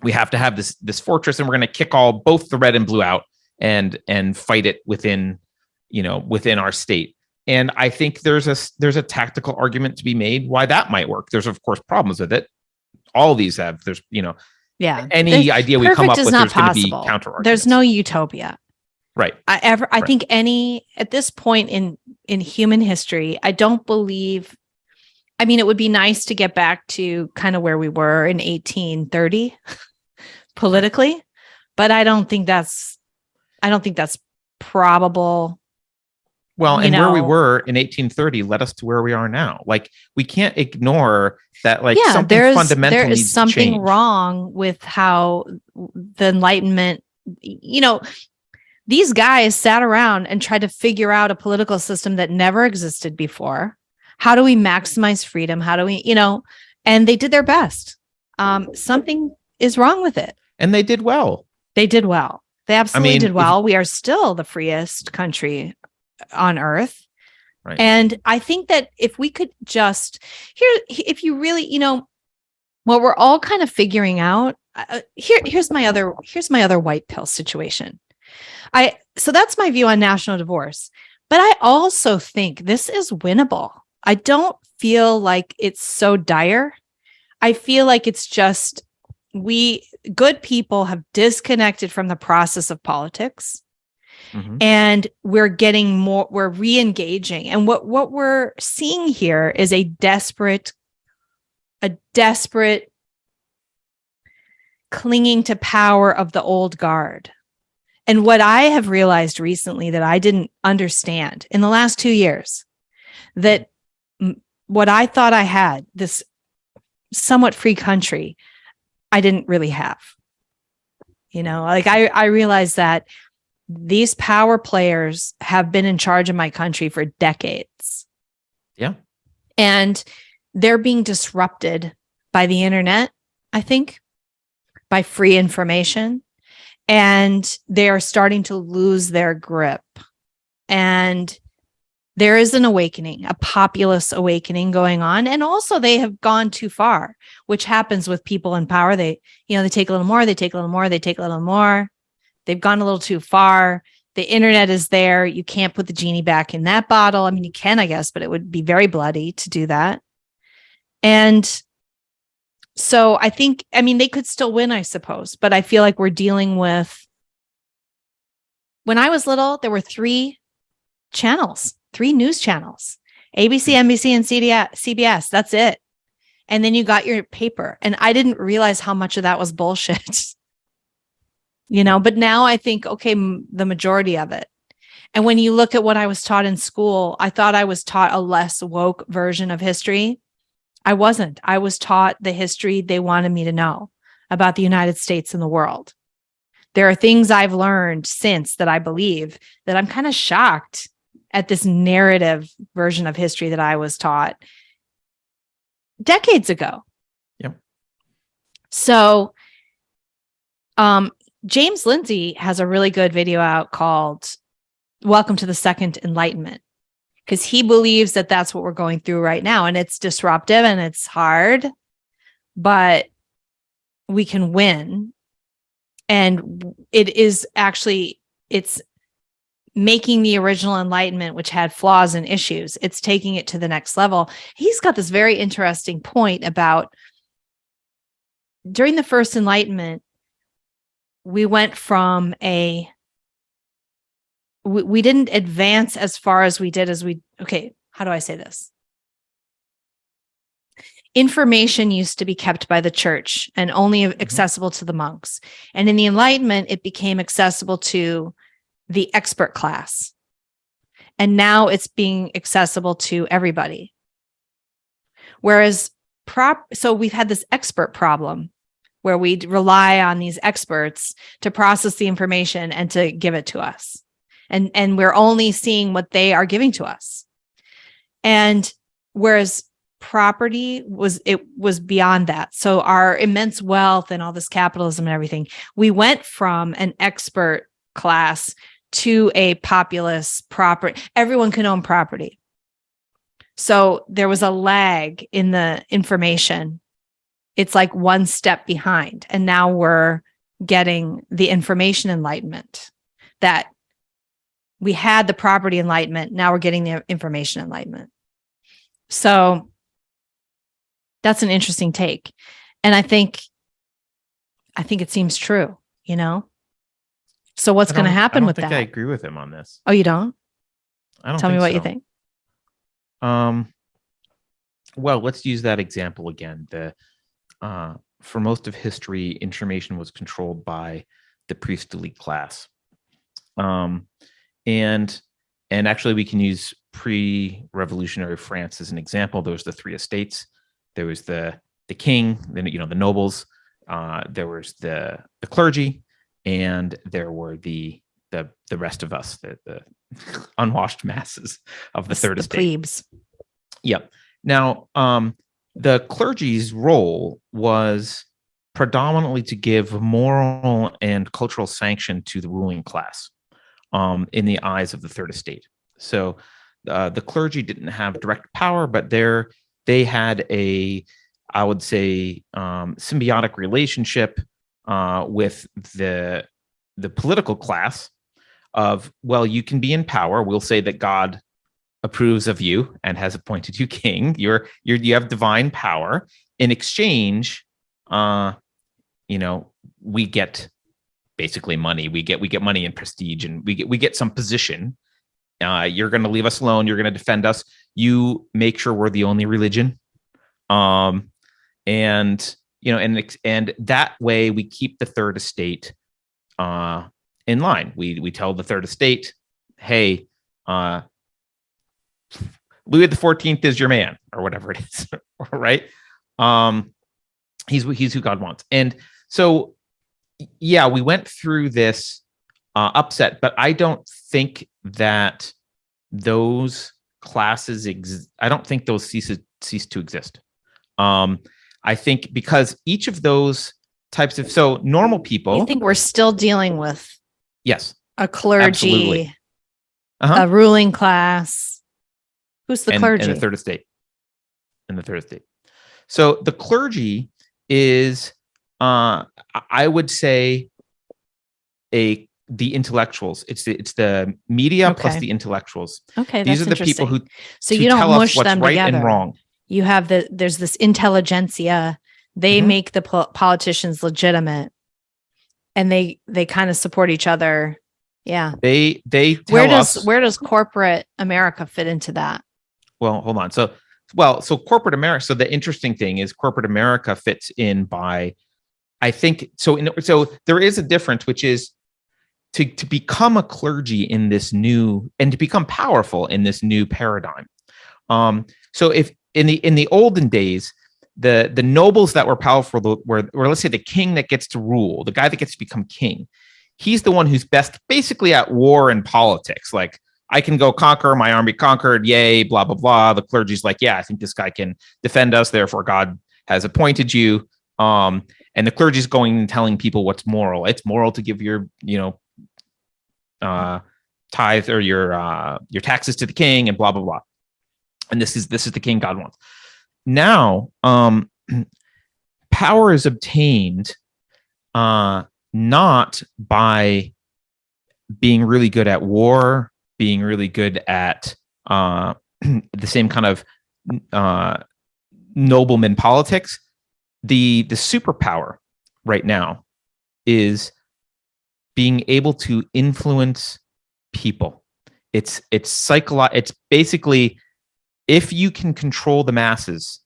we have to have this fortress, and we're going to kick both the red and blue out and fight it within our state. And I think there's a tactical argument to be made why that might work. There's of course problems with it. All these have. There's any idea we come up with, there's going to be counter arguments. There's no utopia. Right. I think at this point in human history, I don't believe, I mean, it would be nice to get back to kind of where we were in 1830 politically, but I don't think that's probable. Well, and where we were in 1830 led us to where we are now. Like, we can't ignore that. Like, something fundamental there is needs something to change. wrong with how the Enlightenment. These guys sat around and tried to figure out a political system that never existed before. How do we maximize freedom? How do we, and they did their best. Something is wrong with it. And they did well. They did well. They absolutely did well. We are still the freest country on earth. Right. And I think that if we could just if you really, what we're all kind of figuring out, here's my other white pill situation. So that's my view on national divorce, but I also think this is winnable. I don't feel like it's so dire. I feel like it's just, good people have disconnected from the process of politics. Mm-hmm. And we're re-engaging. And what we're seeing here is a desperate clinging to power of the old guard. And what I have realized recently that I didn't understand in the last 2 years, that what I thought I had, this somewhat free country I didn't really have. Like I realized that these power players have been in charge of my country for decades. Yeah. And they're being disrupted by the internet, I think, by free information. And they are starting to lose their grip. And there is an awakening, a populist awakening going on. And also they have gone too far, which happens with people in power. They take a little more, they take a little more, they take a little more. They've gone a little too far. The internet is there. You can't put the genie back in that bottle. I mean, you can, I guess, but it would be very bloody to do that. And so they could still win, I suppose, but I feel like we're dealing with, when I was little, there were three news channels, ABC, NBC, and CBS. That's it. And then you got your paper. And I didn't realize how much of that was bullshit, but now I think, okay, the majority of it. And when you look at what I was taught in school, I thought I was taught a less woke version of history. I wasn't. I was taught the history they wanted me to know about the United States and the world. There are things I've learned since that I believe that I'm kind of shocked at this narrative version of history that I was taught decades ago. Yep. So, James Lindsay has a really good video out called Welcome to the Second Enlightenment, because he believes that that's what we're going through right now. And it's disruptive and it's hard, but we can win. And it's making the original Enlightenment, which had flaws and issues, it's taking it to the next level. He's got this very interesting point about during the first Enlightenment, we went from we didn't advance as far as we did how do I say this? Information used to be kept by the church and only accessible to the monks. And in the Enlightenment, it became accessible to the expert class. And now it's being accessible to everybody. Whereas so we've had this expert problem where we rely on these experts to process the information and to give it to us. And we're only seeing what they are giving to us. And whereas property was beyond that. So our immense wealth and all this capitalism and everything, we went from an expert class to a populist property. Everyone can own property. So there was a lag in the information. It's like one step behind. And now we're getting the information enlightenment that we had the property enlightenment. Now we're getting the information enlightenment. So that's an interesting take. And I think it seems true, So what's going to happen with that? I don't think I agree with him on this. Oh, you don't? I don't Tell me what so. you think. Well, let's use that example again. For most of history, information was controlled by the priestly class. And actually we can use pre-revolutionary France as an example. There was the three estates. There was the king, then the nobles, there was the clergy, and there were the rest of us, the unwashed masses of the third estate. Plebes. Yep. Now, the clergy's role was predominantly to give moral and cultural sanction to the ruling class in the eyes of the third estate. So the clergy didn't have direct power, but they had I would say, symbiotic relationship with the political class of, well, you can be in power. We'll say that God approves of you and has appointed you king. You have divine power. In exchange, we get basically money. We get money and prestige, and we get some position. You're going to leave us alone. You're going to defend us. You make sure we're the only religion. And that way we keep the third estate in line. We tell the third estate, hey, Louis XIV is your man, or whatever it is, right? He's who God wants. And so, yeah, we went through this upset, but I don't think that those classes I don't think those cease to exist. I think because each of those types of normal people. You think we're still dealing with yes, a clergy, a ruling class? Who's the clergy? And the third estate. So the clergy is, I would say, the intellectuals. It's the media plus the intellectuals. Okay, these are the people who you don't tell mush us what's them right together. and wrong. You have there's this intelligentsia. They make the politicians legitimate, and they kind of support each other. Yeah, they tell us. Where does corporate America fit into that? Well, hold on. So corporate America. So the interesting thing is corporate America fits in by, I think. So there is a difference, which is to become a clergy in this new, and to become powerful in this new paradigm. So if in the olden days, the nobles that were powerful were let's say the king that gets to rule, the guy that gets to become king, he's the one who's best basically at war and politics. Like, I can go conquer, my army conquered, yay, blah, blah, blah. The clergy's like, yeah, I think this guy can defend us, therefore God has appointed you. And the clergy's going and telling people what's moral. It's moral to give your, tithe or your taxes to the king and blah, blah, blah. And this is the king God wants. Now, power is obtained not by being really good at war, being really good at the same kind of nobleman politics. The superpower right now is being able to influence people. It's basically, if you can control the masses,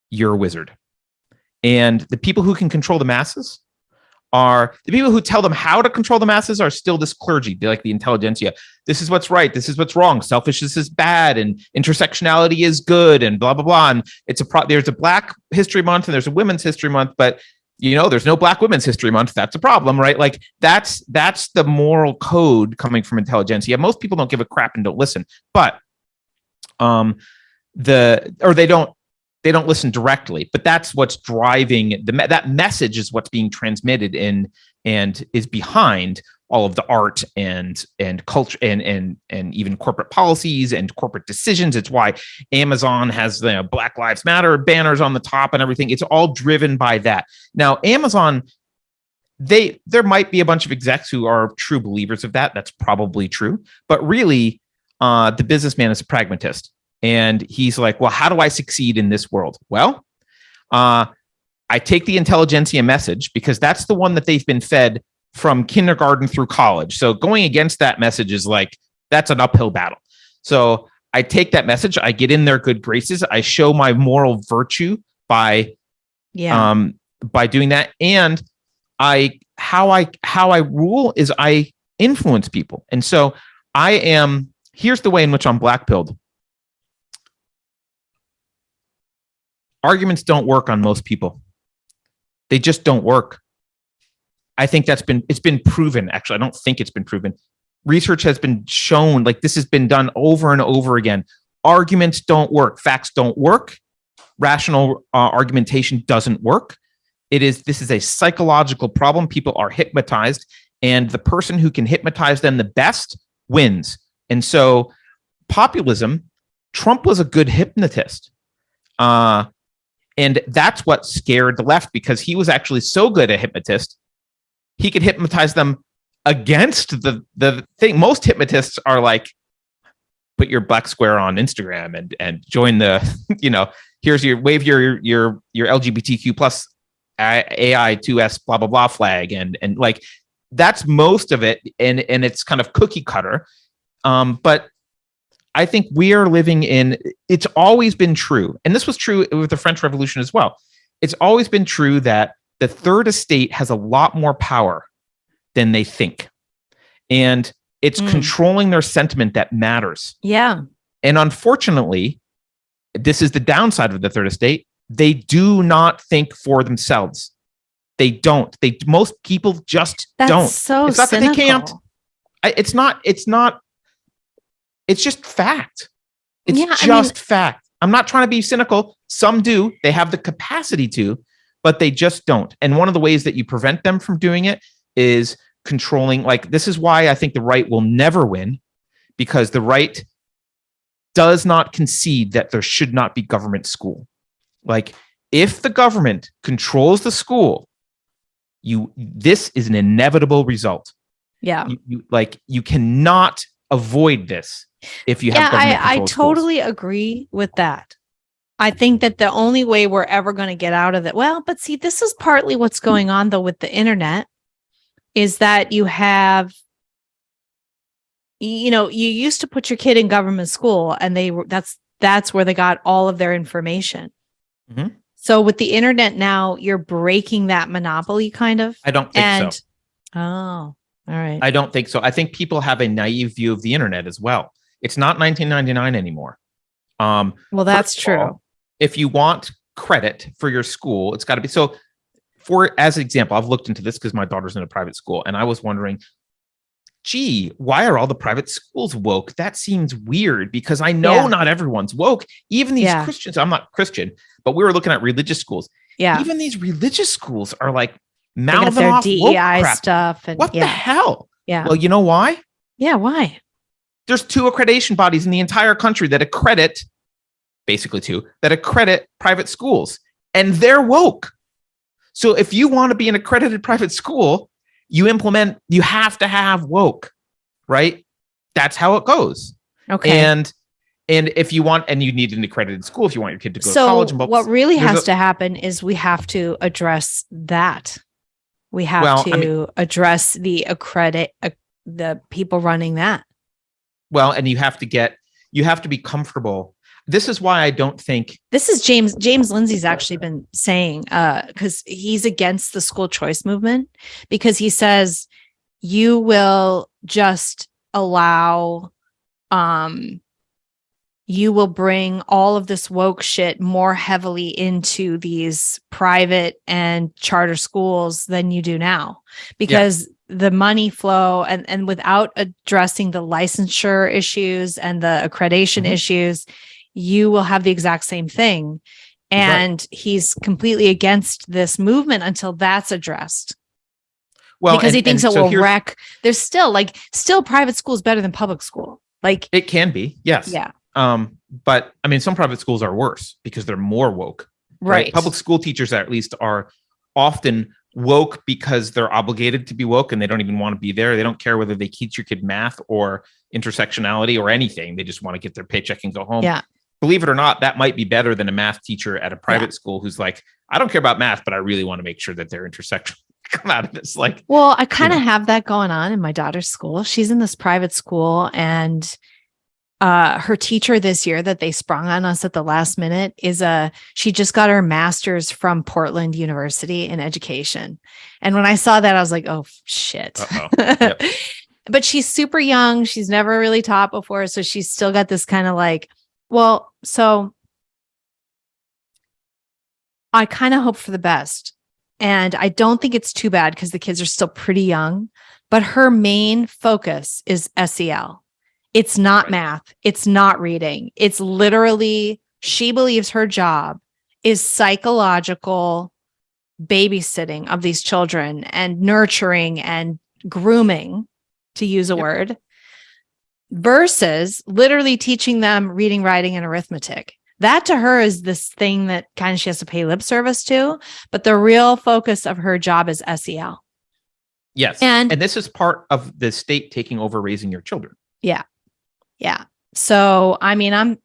you're a wizard. And the people who can control the masses are the people who tell them how to control the masses are still this clergy. They're like the intelligentsia. This is what's right. This is what's wrong. Selfishness is bad, and intersectionality is good, and blah, blah, blah. And there's a Black History Month and there's a Women's History Month, but there's no Black Women's History Month. That's a problem, right? Like that's the moral code coming from intelligentsia. Most people don't give a crap and don't listen, but they don't listen directly, but that's what's driving that message is what's being transmitted and is behind all of the art and culture and even corporate policies and corporate decisions. It's why Amazon has the Black Lives Matter banners on the top and everything. It's all driven by that. Now, Amazon, there might be a bunch of execs who are true believers of that. That's probably true, but really, the businessman is a pragmatist. And he's like, well, how do I succeed in this world? Well, I take the intelligentsia message because that's the one that they've been fed from kindergarten through college. So going against that message is like, that's an uphill battle. So I take that message, I get in their good graces, I show my moral virtue by doing that. And how I rule is I influence people. And so here's the way in which I'm black-pilled. Arguments don't work on most people. They just don't work. I think it's been proven. Actually, I don't think it's been proven. Research has been shown, like this has been done over and over again. Arguments don't work. Facts don't work. Rational argumentation doesn't work. This is a psychological problem. People are hypnotized, and the person who can hypnotize them the best wins. And so populism, Trump was a good hypnotist. And that's what scared the left, because he was actually so good a hypnotist, he could hypnotize them against the thing. Most hypnotists are like, put your black square on Instagram and join the, here's wave your LGBTQ plus AI2S blah, blah, blah flag. And like, that's most of it. And it's kind of cookie cutter. But I think we are living it's always been true. And this was true with the French Revolution as well. It's always been true that the third estate has a lot more power than they think. And it's controlling their sentiment that matters. Yeah. And unfortunately, this is the downside of the third estate. they do not think for themselves. They don't. Most people just don't. So it's not cynical. that they can't. It's not. It's just fact. It's fact. I'm not trying to be cynical. Some do. They have the capacity to, but they just don't. And one of the ways that you prevent them from doing it is controlling. Like, this is why I think the right will never win, because the right does not concede that there should not be government school. Like, if the government controls the school, this is an inevitable result. Yeah. You cannot avoid this if you have government control. I totally agree with that. I think that the only way we're ever going to get out of it. Well, but see, this is partly what's going on though with the internet, is that you have, you used to put your kid in government school and that's where they got all of their information. Mm-hmm. So with the internet now, you're breaking that monopoly kind of. I don't think so. Oh, all right. I don't think so. I think people have a naive view of the internet as well. It's not 1999 anymore. Well, that's true. If you want credit for your school, it's got to be so. As an example, I've looked into this because my daughter's in a private school, and I was wondering, gee, why are all the private schools woke? That seems weird, because I know not everyone's woke. Even these Christians, I'm not Christian, but we were looking at religious schools. Yeah. Even these religious schools are like mouthing off DEI stuff. And what the hell? Yeah. Well, you know why? Yeah. Why? There's 2 accreditation bodies in the entire country that accredit, basically 2, that accredit private schools, and they're woke. So if you want to be an accredited private school, you have to have woke, right? That's how it goes. Okay. And if you want, and you need an accredited school if you want your kid to go to college. And what really has to happen is we have to address that. We have to address the the people running that. Well, and you have to be comfortable. This is why I don't think this is James Lindsay's actually been saying, because he's against the school choice movement, because he says you will just allow, you will bring all of this woke shit more heavily into these private and charter schools than you do now, because the money flow and without addressing the licensure issues and the accreditation issues, you will have the exact same thing. And he's completely against this movement until that's addressed. Well, because he thinks it will wreck. There's still private school is better than public school. Like, it can be, yes. Yeah. But I mean, some private schools are worse because they're more woke. Right. Public school teachers at least are often woke because they're obligated to be woke, and they don't even want to be there. They don't care whether they teach your kid math or intersectionality or anything. They just want to get their paycheck and go home. Yeah. Believe it or not, that might be better than a math teacher at a private school who's like, I don't care about math, but I really want to make sure that their intersection come out of this. Like, well, I kind of have that going on in my daughter's school. She's in this private school, and her teacher this year that they sprung on us at the last minute she just got her master's from Portland University in education. And when I saw that, I was like, oh shit. Yep. But she's super young. She's never really taught before. So she's still got this kind of like, well, so I kind of hope for the best. And I don't think it's too bad because the kids are still pretty young, but her main focus is SEL. It's not math. It's not reading. It's literally, she believes her job is psychological babysitting of these children and nurturing and grooming, to use a word, versus literally teaching them reading, writing, and arithmetic. That to her is this thing that kind of she has to pay lip service to, but the real focus of her job is SEL. Yes. And this is part of the state taking over raising your children. Yeah. Yeah. So, I mean, I'm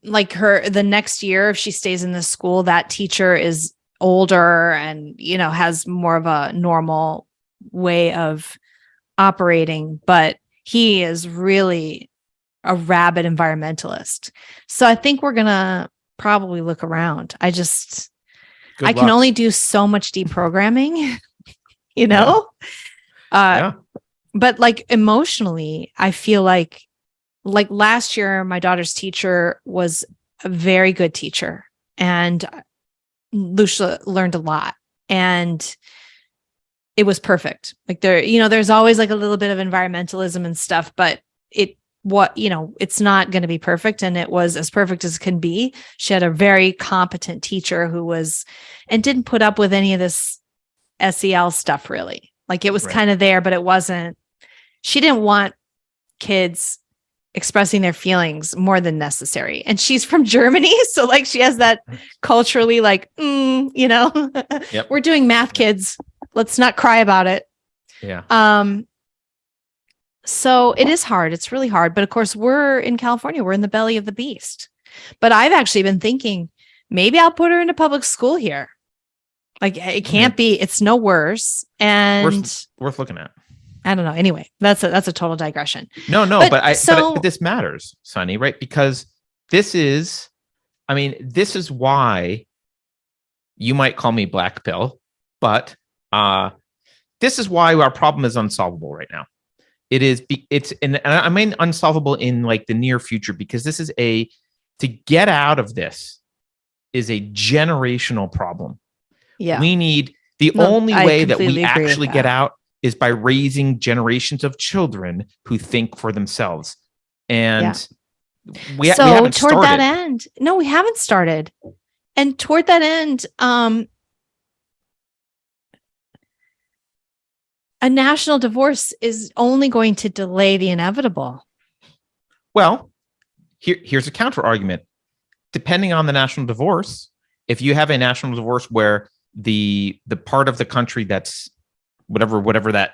like the next year, if she stays in this school, that teacher is older and, has more of a normal way of operating, but he is really a rabid environmentalist. So I think we're going to probably look around. I can only do so much deprogramming, but like emotionally, I feel like last year, my daughter's teacher was a very good teacher. And Lucia learned a lot, and it was perfect. Like there's always like a little bit of environmentalism and stuff, but it's not going to be perfect. And it was as perfect as can be. She had a very competent teacher and didn't put up with any of this SEL stuff really. Like it was kind of there, but it wasn't, she didn't want kids expressing their feelings more than necessary. And she's from Germany. So like she has that culturally like, Yep. We're doing math, kids. Let's not cry about it. Yeah. So it is hard. It's really hard. But of course, we're in California. We're in the belly of the beast. But I've actually been thinking maybe I'll put her into public school here. Like it can't be. It's no worse. And worth looking at. I don't know. Anyway, that's a total digression. No, but this matters, Sonny, right? Because this is why you might call me black pill, but this is why our problem is unsolvable right now. And I mean unsolvable in like the near future, because to get out of this is a generational problem. Yeah. We need only way that we actually get out is by raising generations of children who think for themselves. And we haven't toward started. that end, no, we haven't started. And toward that end, a national divorce is only going to delay the inevitable. Well, here's a counter argument. Depending on the national divorce, if you have a national divorce where the part of the country that's whatever that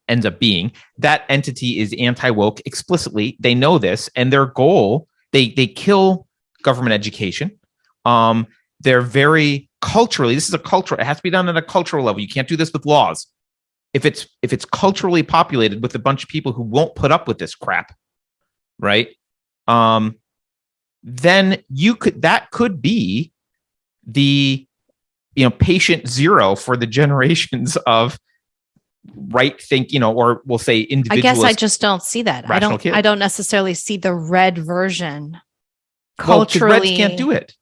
ends up being, that entity is anti-woke explicitly, they know this, and their goal, they kill government education. They're very culturally, this is a cultural, it has to be done at a cultural level. You can't do this with laws. If it's culturally populated with a bunch of people who won't put up with this crap, right? Then that could be the patient zero for the generations of right think, or we'll say individualist. I guess I just don't see that. I don't necessarily see the red version culturally. Well, Reds can't do it.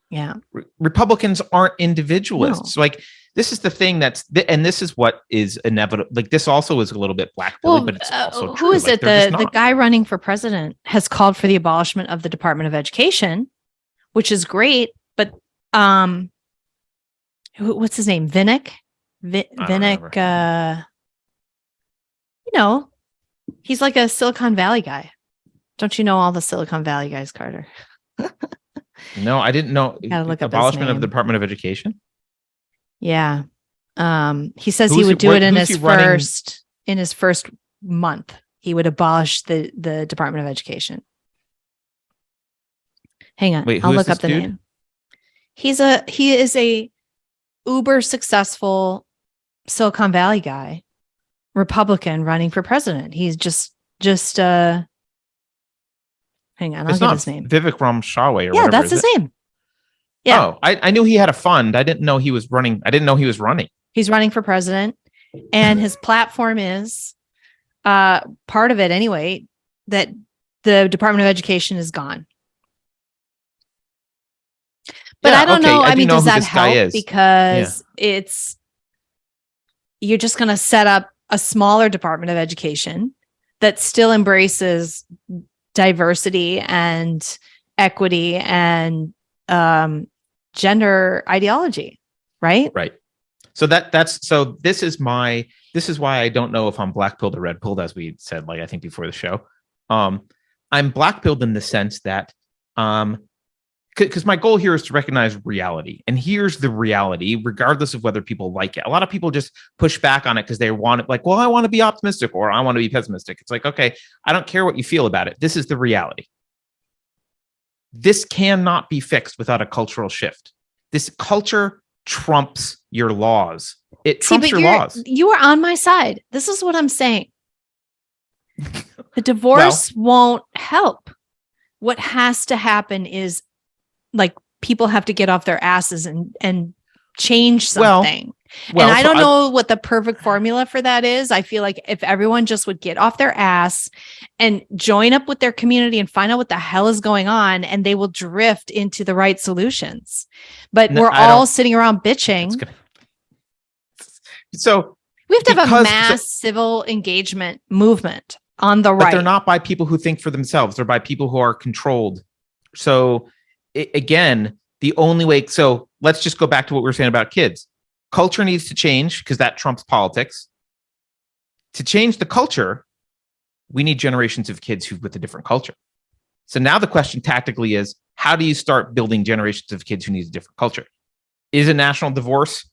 Yeah. Republicans aren't individualists. No. Like this is the thing and this is what is inevitable. Like this also is a little bit black pilly, but it's also true. Who is it? The guy running for president has called for the abolishment of the Department of Education, which is great. But what's his name? Vinnick. Vinnick. He's like a Silicon Valley guy. Don't you know all the Silicon Valley guys, Carter? No, I didn't know. Gotta look up abolishment of the Department of Education. Yeah. He says he would do it in his first month. He would abolish the Department of Education. Hang on. I'll look up the name. He is a uber successful Silicon Valley guy, Republican running for president. He's just hang on, I'll get his name. Vivek Ramaswamy or whatever. Yeah, that's his name. Yeah. Oh, I knew he had a fund. I didn't know he was running. He's running for president, and his platform is part of it anyway, that the Department of Education is gone. But I don't know. I mean, does that help? Because you're just going to set up a smaller Department of Education that still embraces diversity and equity and gender ideology, right? Right. So this is why I don't know if I'm black pilled or red pilled, as we said, like I think before the show. I'm black pilled in the sense that because my goal here is to recognize reality, and here's the reality, regardless of whether people like it. A lot of people just push back on it because they want it, like, well, I want to be optimistic or I want to be pessimistic. It's like, okay, I don't care what you feel about it. This is the reality. This cannot be fixed without a cultural shift. This culture trumps your laws. It trumps your laws. You are on my side. This is what I'm saying. The divorce won't help. What has to happen is, like, people have to get off their asses and change Well, something. And I so don't know what the perfect formula for that is. I feel like if everyone just would get off their ass and join up with their community and find out what the hell is going on, and they will drift into the right solutions. But we're all sitting around bitching. So we have to have a mass civil engagement movement on the right. But they're not by people who think for themselves. They're by people who are controlled. So again, the only way. So let's just go back to what we were saying about kids. Culture needs to change because that trumps politics. To change the culture, we need generations of kids who with a different culture. So now the question tactically is, how do you start building generations of kids who need a different culture? Is a national divorce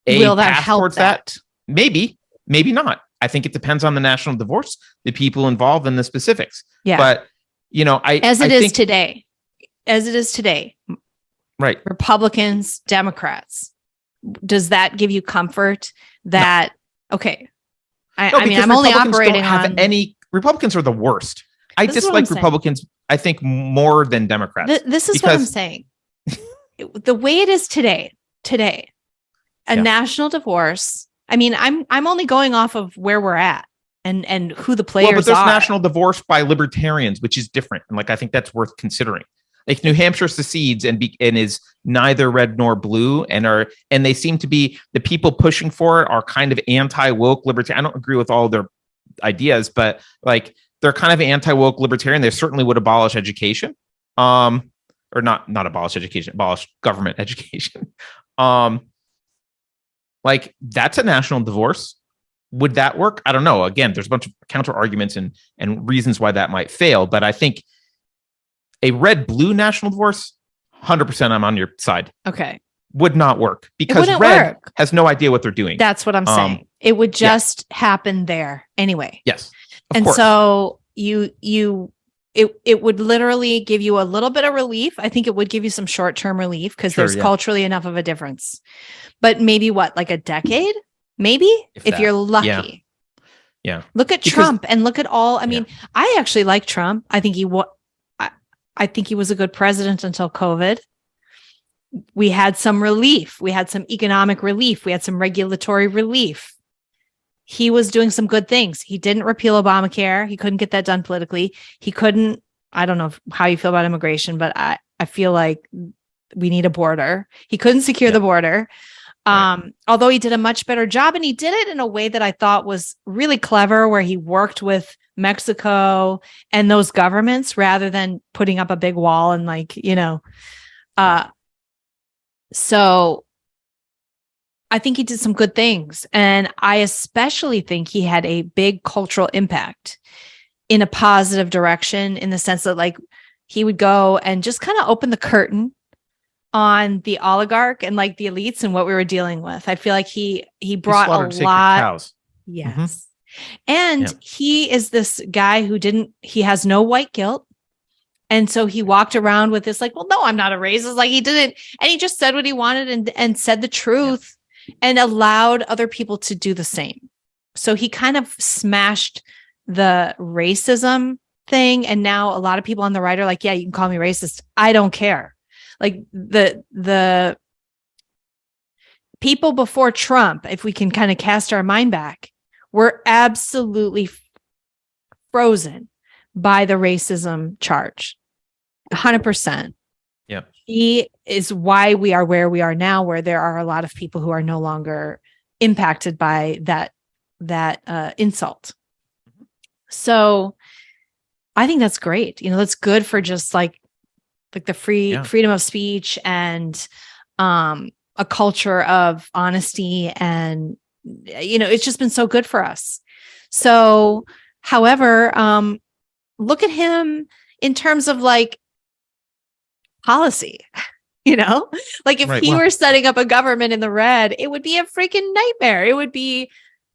will that help towards that? Maybe, maybe not. I think it depends on the national divorce, the people involved, and the specifics. Yeah. But as it is today, right? Republicans, Democrats. Does that give you comfort that okay? I mean, I'm only operating on any Republicans are the worst. I dislike Republicans, I think, more than Democrats. This is what I'm saying. The way it is today, a national divorce. I mean, I'm only going off of where we're at and who the players are. But there's national divorce by libertarians, which is different. And I think that's worth considering. Like New Hampshire secedes and is neither red nor blue, and they seem to be the people pushing for it are kind of anti-woke libertarian. I don't agree with all their ideas, but they're kind of anti-woke libertarian. They certainly would abolish education, or not abolish education, abolish government education. That's a national divorce. Would that work? I don't know. Again, there's a bunch of counter arguments and reasons why that might fail, but I think a red-blue national divorce, 100% I'm on your side. Okay. Would not work because red has no idea what they're doing. That's what I'm saying. It would just happen there anyway. Yes. And course. So it would literally give you a little bit of relief. I think it would give you some short-term relief because there's culturally enough of a difference. But maybe like a decade? Maybe if you're lucky. Yeah. Look at Trump and look at all. I mean, I actually like Trump. I think I think he was a good president until COVID. We had some relief. We had some economic relief. We had some regulatory relief. He was doing some good things. He didn't repeal Obamacare. He couldn't get that done politically. He couldn't, I don't know how you feel about immigration, but I feel like we need a border. He couldn't secure the border. Although he did a much better job, and he did it in a way that I thought was really clever, where he worked with Mexico and those governments rather than putting up a big wall and so I think he did some good things. And I especially think he had a big cultural impact in a positive direction, in the sense that he would go and just kind of open the curtain on the oligarch and the elites and what we were dealing with. I feel like he brought a lot. Cows. Yes. Mm-hmm. And he is this guy who he has no white guilt. And so he walked around with this well, no, I'm not a racist. He didn't. And he just said what he wanted and said the truth and allowed other people to do the same. So he kind of smashed the racism thing. And now a lot of people on the right are yeah, you can call me racist. I don't care. The people before Trump, if we can kind of cast our mind back, were absolutely frozen by the racism charge. 100%. Yeah. He is why we are where we are now, where there are a lot of people who are no longer impacted by that insult. So I think that's great. That's good for just the freedom of speech and a culture of honesty, and it's just been so good for us. So, however, look at him in terms of policy, if he were setting up a government in the red, it would be a freaking nightmare. It would be,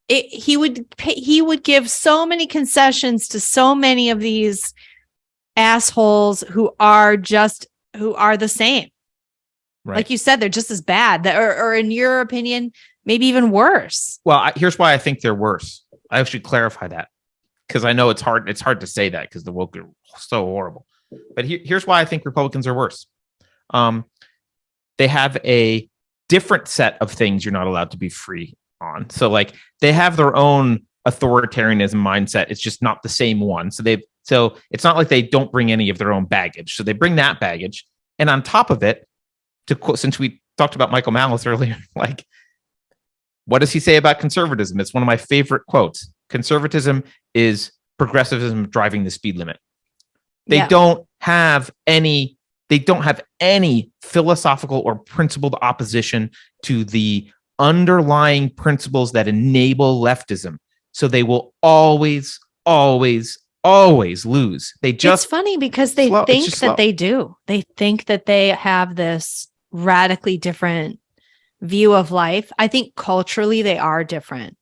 he would give so many concessions to so many of these assholes who are the same. Right. Like you said, they're just as bad, or in your opinion, maybe even worse. Well, here's why I think they're worse. I should clarify that, because I know it's hard to say that because the woke are so horrible. But here's why I think Republicans are worse. They have a different set of things you're not allowed to be free on. So like they have their own authoritarianism mindset. It's just not the same one. So it's not like they don't bring any of their own baggage. So they bring that baggage. And on top of it, since we talked about Michael Malice earlier, like, what does he say about conservatism? It's one of my favorite quotes. Conservatism is progressivism driving the speed limit. They don't have any philosophical or principled opposition to the underlying principles that enable leftism. So they will always, always, always lose. It's funny because they think that they do. They think that they have this radically different view of life. I think culturally they are different.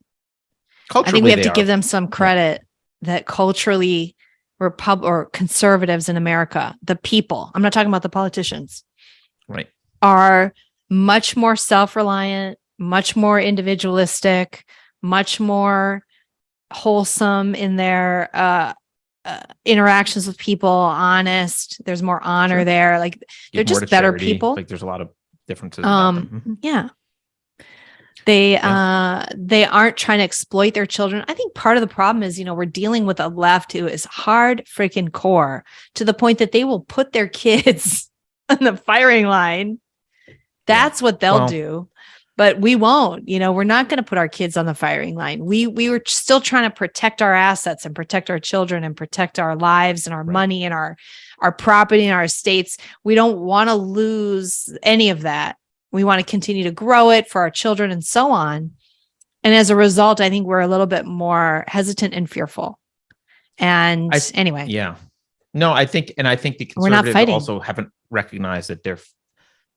I think we have to give them some credit that culturally or conservatives in America, the people, I'm not talking about the politicians, right, are much more self-reliant, much more individualistic, much more wholesome in their interactions with people, honest. There's more honor there. Like they're just better people. Like there's a lot of differences about them. Yeah. They aren't trying to exploit their children. I think part of the problem is, we're dealing with a left who is hard freaking core to the point that they will put their kids on the firing line. That's what they'll do. But we won't, we're not going to put our kids on the firing line. We were still trying to protect our assets and protect our children and protect our lives and our money and our property and our estates. We don't want to lose any of that. We want to continue to grow it for our children and so on. And as a result, I think we're a little bit more hesitant and fearful. And anyway. Yeah. No, I think the conservatives also haven't recognized that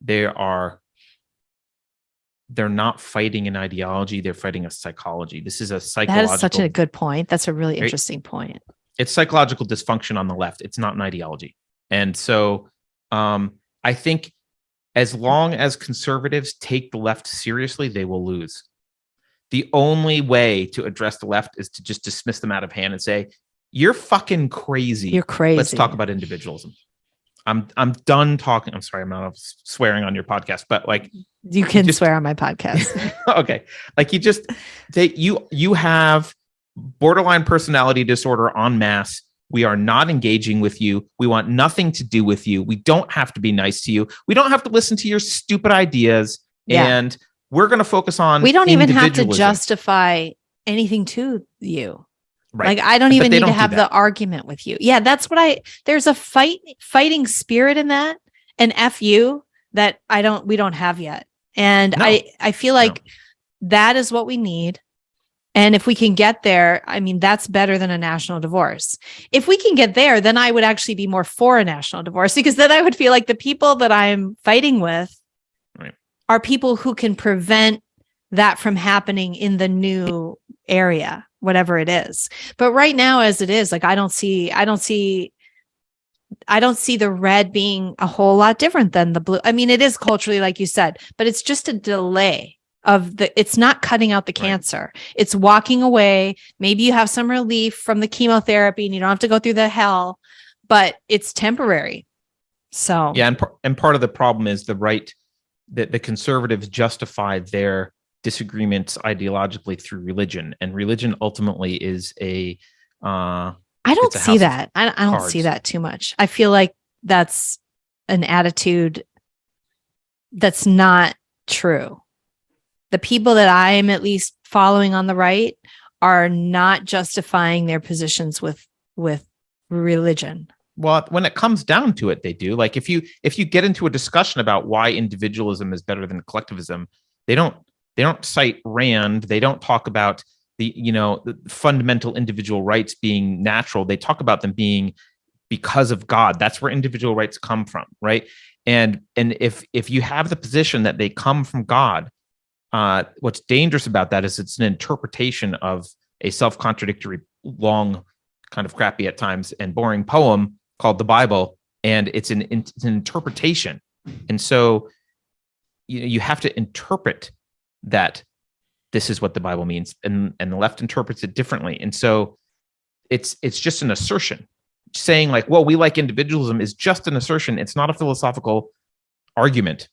they're not fighting an ideology. They're fighting a psychology. This is a psychological. That is such a good point. That's a really interesting point. It's psychological dysfunction on the left. It's not an ideology. And so I think as long as conservatives take the left seriously, they will lose. The only way to address the left is to just dismiss them out of hand and say, you're fucking crazy. You're crazy. Let's talk about individualism. I'm done talking. I'm sorry, I'm not swearing on your podcast, but like you can swear on my podcast. Okay. Like you have borderline personality disorder en masse. We are not engaging with you. We want nothing to do with you. We don't have to be nice to you. We don't have to listen to your stupid ideas. Yeah. And we're going to focus on we don't even have to justify anything to you. Right. Like I don't even need to have the argument with you. Yeah, that's what there's a fighting spirit in that, and F you that we don't have yet. And I feel like that is what we need. And if we can get there, I mean, that's better than a national divorce. If we can get there, then I would actually be more for a national divorce, because then I would feel like the people that I'm fighting with are people who can prevent that from happening in the new area, whatever it is. But right now, as it is, like, I don't see the red being a whole lot different than the blue. I mean, it is culturally, like you said, but it's just a delay it's not cutting out the cancer. It's walking away. Maybe you have some relief from the chemotherapy and you don't have to go through the hell, but it's temporary. So yeah. And part of the problem is that the conservatives justify their disagreements ideologically through religion, and religion ultimately is I don't see that. I don't see that too much. I feel like that's an attitude that's not true. The people that I'm at least following on the right are not justifying their positions with religion. Well, when it comes down to it, they do. Like if you get into a discussion about why individualism is better than collectivism, they don't cite Rand. They don't talk about the fundamental individual rights being natural. They talk about them being because of God. That's where individual rights come from, right? And if you have the position that they come from God, what's dangerous about that is it's an interpretation of a self-contradictory, long, kind of crappy at times and boring poem called the Bible, and it's an interpretation. And so you have to interpret that this is what the Bible means, and the left interprets it differently. And so it's just an assertion. Saying like, well, we like individualism is just an assertion. It's not a philosophical argument,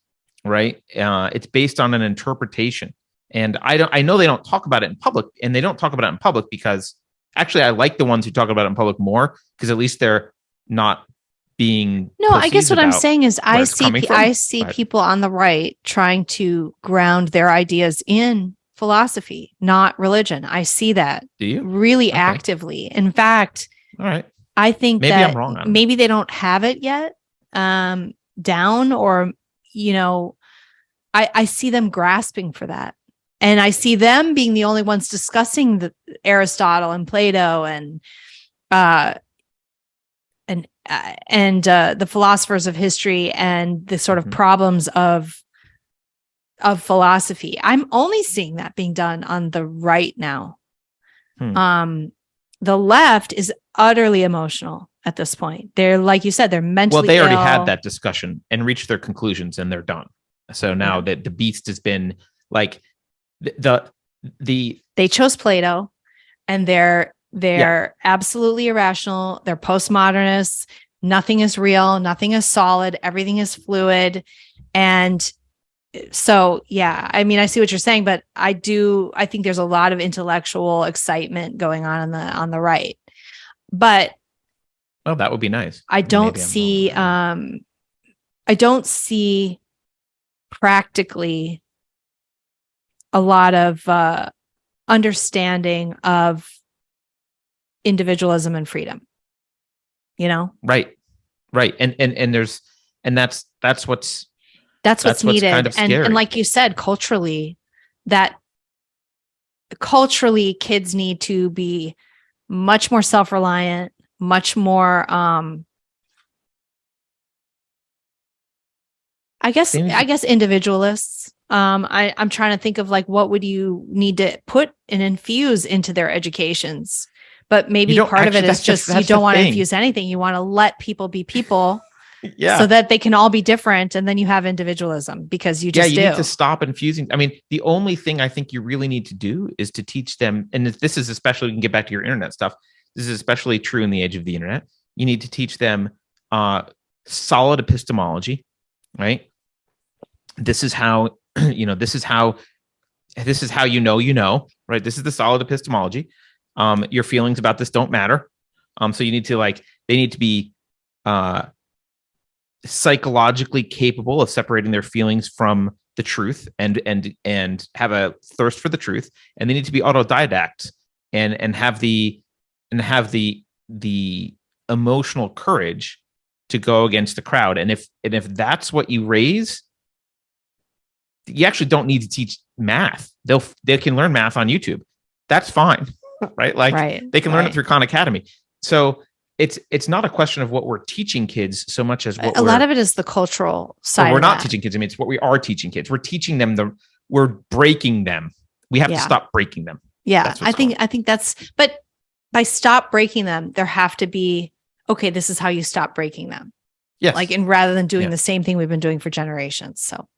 right? It's based on an interpretation. And I know they don't talk about it in public, and they don't talk about it in public because actually I like the ones who talk about it in public more, because at least they're not being. No, I guess what I'm saying is I from. see people on the right trying to ground their ideas in philosophy, not religion. I see that. Do you? Really actively. In fact, all right. I think maybe that I'm wrong on maybe they don't have it yet down, or, you know, I see them grasping for that. And I see them being the only ones discussing the Aristotle and Plato and the philosophers of history and the sort of problems of philosophy. I'm only seeing that being done on the right now. The left is utterly emotional at this point. They're, like you said, they're mentally Well, they already ill. had that discussion and reached their conclusions, and they're done. So now that the beast has been like they chose Plato, and they're absolutely irrational. They're postmodernists. Nothing is real. Nothing is solid. Everything is fluid. And so, yeah, I mean, I see what you're saying, but I think there's a lot of intellectual excitement going on the right. But well, that would be nice. I don't see practically a lot of understanding of individualism and freedom, you know? Right. And that's what's needed. Kind of scary. And like you said, culturally, kids need to be much more self-reliant, much more, I guess individualists. I'm trying to think of like, what would you need to put and infuse into their educations? But maybe part of it is just you don't want to infuse anything. You want to let people be people, so that they can all be different, and then you have individualism because you just need to stop infusing. I mean, the only thing I think you really need to do is to teach them, and this is especially, we can get back to your internet stuff. This is especially true in the age of the internet. You need to teach them solid epistemology, right? This is how this is how you know, right? This is the solid epistemology. Your feelings about this don't matter. So you need to they need to be psychologically capable of separating their feelings from the truth and have a thirst for the truth. And they need to be autodidact and have the emotional courage to go against the crowd. And if that's what you raise, you actually don't need to teach math. They can learn math on YouTube. That's fine. Right. They can learn it through Khan Academy. So it's not a question of what we're teaching kids so much as what a lot of it is the cultural side. We're not teaching kids. I mean, it's what we are teaching kids. We're teaching them we're breaking them. We have to stop breaking them. Yeah. I think that's, but by stop breaking them, there have to be, okay, this is how you stop breaking them. Yes. And rather than doing the same thing we've been doing for generations. So,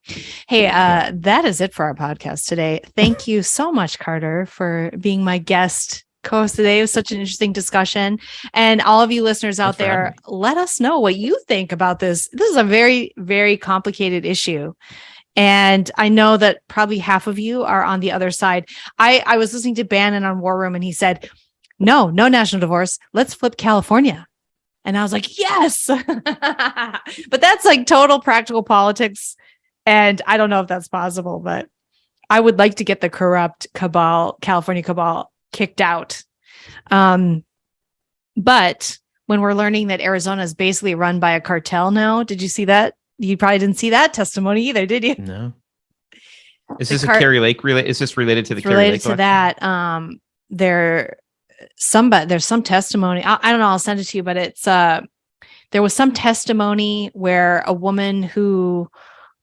hey, that is it for our podcast today. Thank you so much, Carter, for being my guest co-host today. It was such an interesting discussion. And all of you listeners out there, let us know what you think about this. This is a very, very complicated issue. And I know that probably half of you are on the other side. I was listening to Bannon on War Room, and he said, no national divorce. Let's flip California. And I was like, yes, but that's like total practical politics. And I don't know if that's possible, but I would like to get the corrupt California cabal kicked out. But when we're learning that Arizona is basically run by a cartel now, did you see that? You probably didn't see that testimony either, did you? No. Is this a Carrie Lake Is this related to the Carrie Lake? Related to that. There's some testimony. I don't know. I'll send it to you, but it's there was some testimony where a woman who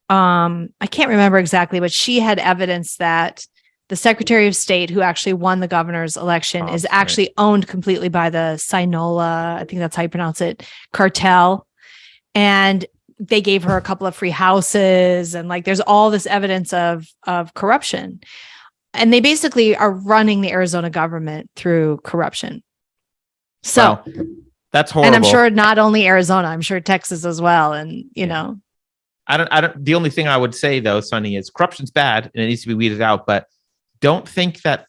I can't remember exactly, but she had evidence that the Secretary of State who actually won the governor's election is actually owned completely by the Sinaloa, I think that's how you pronounce it, cartel. And they gave her a couple of free houses, and there's all this evidence of corruption. And they basically are running the Arizona government through corruption. So that's horrible. And I'm sure not only Arizona, I'm sure Texas as well. And, you know, I don't. The only thing I would say though, Sonny, is corruption's bad and it needs to be weeded out. But don't think that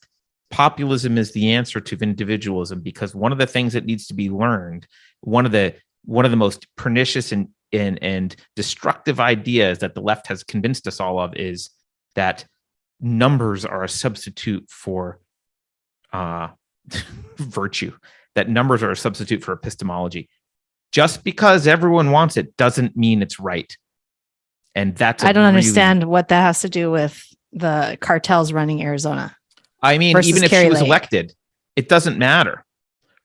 populism is the answer to individualism, because one of the things that needs to be learned, one of the most pernicious and destructive ideas that the left has convinced us all of, is that numbers are a substitute for virtue, that numbers are a substitute for epistemology. Just because everyone wants it doesn't mean it's right. And that's I don't understand what that has to do with the cartels running Arizona. I mean, even if she was elected, it doesn't matter,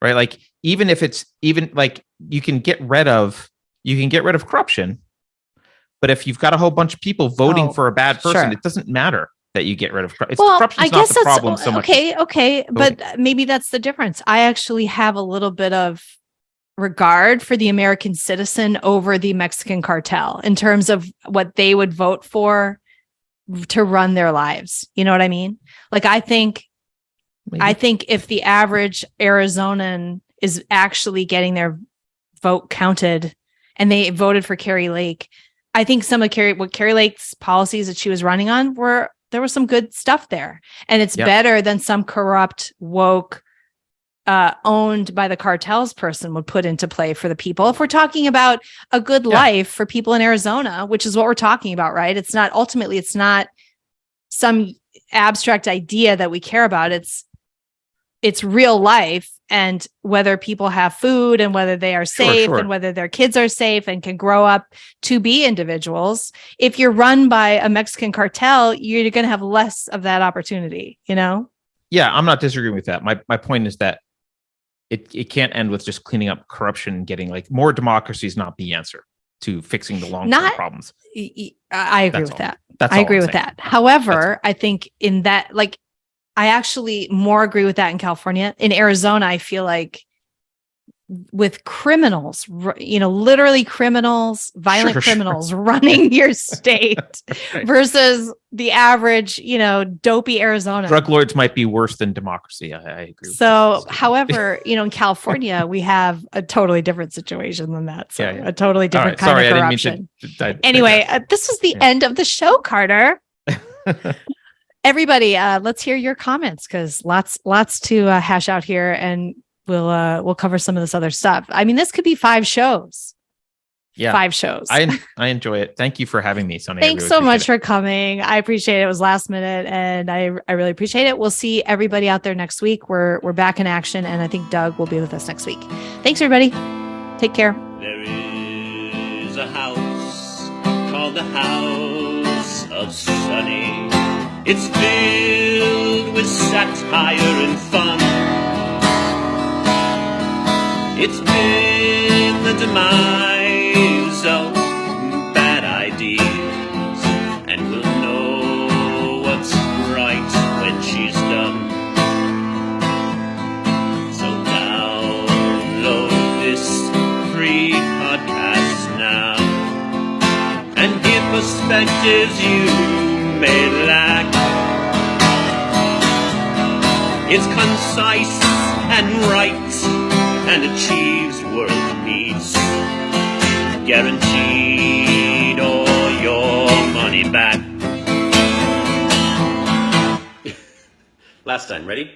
right? Like, even if it's you can get rid of corruption, but if you've got a whole bunch of people voting for a bad person, it doesn't matter that you get rid of corruption. Corruption's not the problem so much. Okay, but maybe that's the difference. I actually have a little bit of regard for the American citizen over the Mexican cartel in terms of what they would vote for to run their lives. You know what I mean? Like, I think if the average Arizonan is actually getting their vote counted and they voted for Carrie Lake, I think some of Carrie Lake's policies that she was running on there was some good stuff there. And it's better than some corrupt, woke, owned by the cartels person would put into play for the people. If we're talking about a good life for people in Arizona, which is what we're talking about, right? It's not some abstract idea that we care about. It's real life, and whether people have food and whether they are safe and whether their kids are safe and can grow up to be individuals. If you're run by a Mexican cartel, you're going to have less of that opportunity, you know? Yeah, I'm not disagreeing with that. My point is that it can't end with just cleaning up corruption and getting more democracy is not the answer to fixing the long-term problems. I agree with that. I agree with that. However, I think in that, I actually more agree with that in California. In Arizona, I feel like with criminals, literally criminals, violent criminals running your state versus the average, dopey Arizona. Drug lords might be worse than democracy. I agree. So, however, in California, we have a totally different situation than that. So a totally different kind of corruption. Anyway, this was the end of the show, Carter. Everybody, let's hear your comments, because lots to hash out here, and we'll cover some of this other stuff. I mean, this could be 5 shows. Yeah, 5 shows. I enjoy it. Thank you for having me, Sonny. Thanks so much for coming. I appreciate it. It was last minute, and I really appreciate it. We'll see everybody out there next week. We're back in action, and I think Doug will be with us next week. Thanks, everybody. Take care. There is a house called the House of Sonny. It's filled with satire and fun. It's been the demise of bad ideas, and we'll know what's right when she's done. So download this free podcast now and get perspectives you may lack. It's concise and right and achieves world needs, guaranteed all your money back. Last time, ready?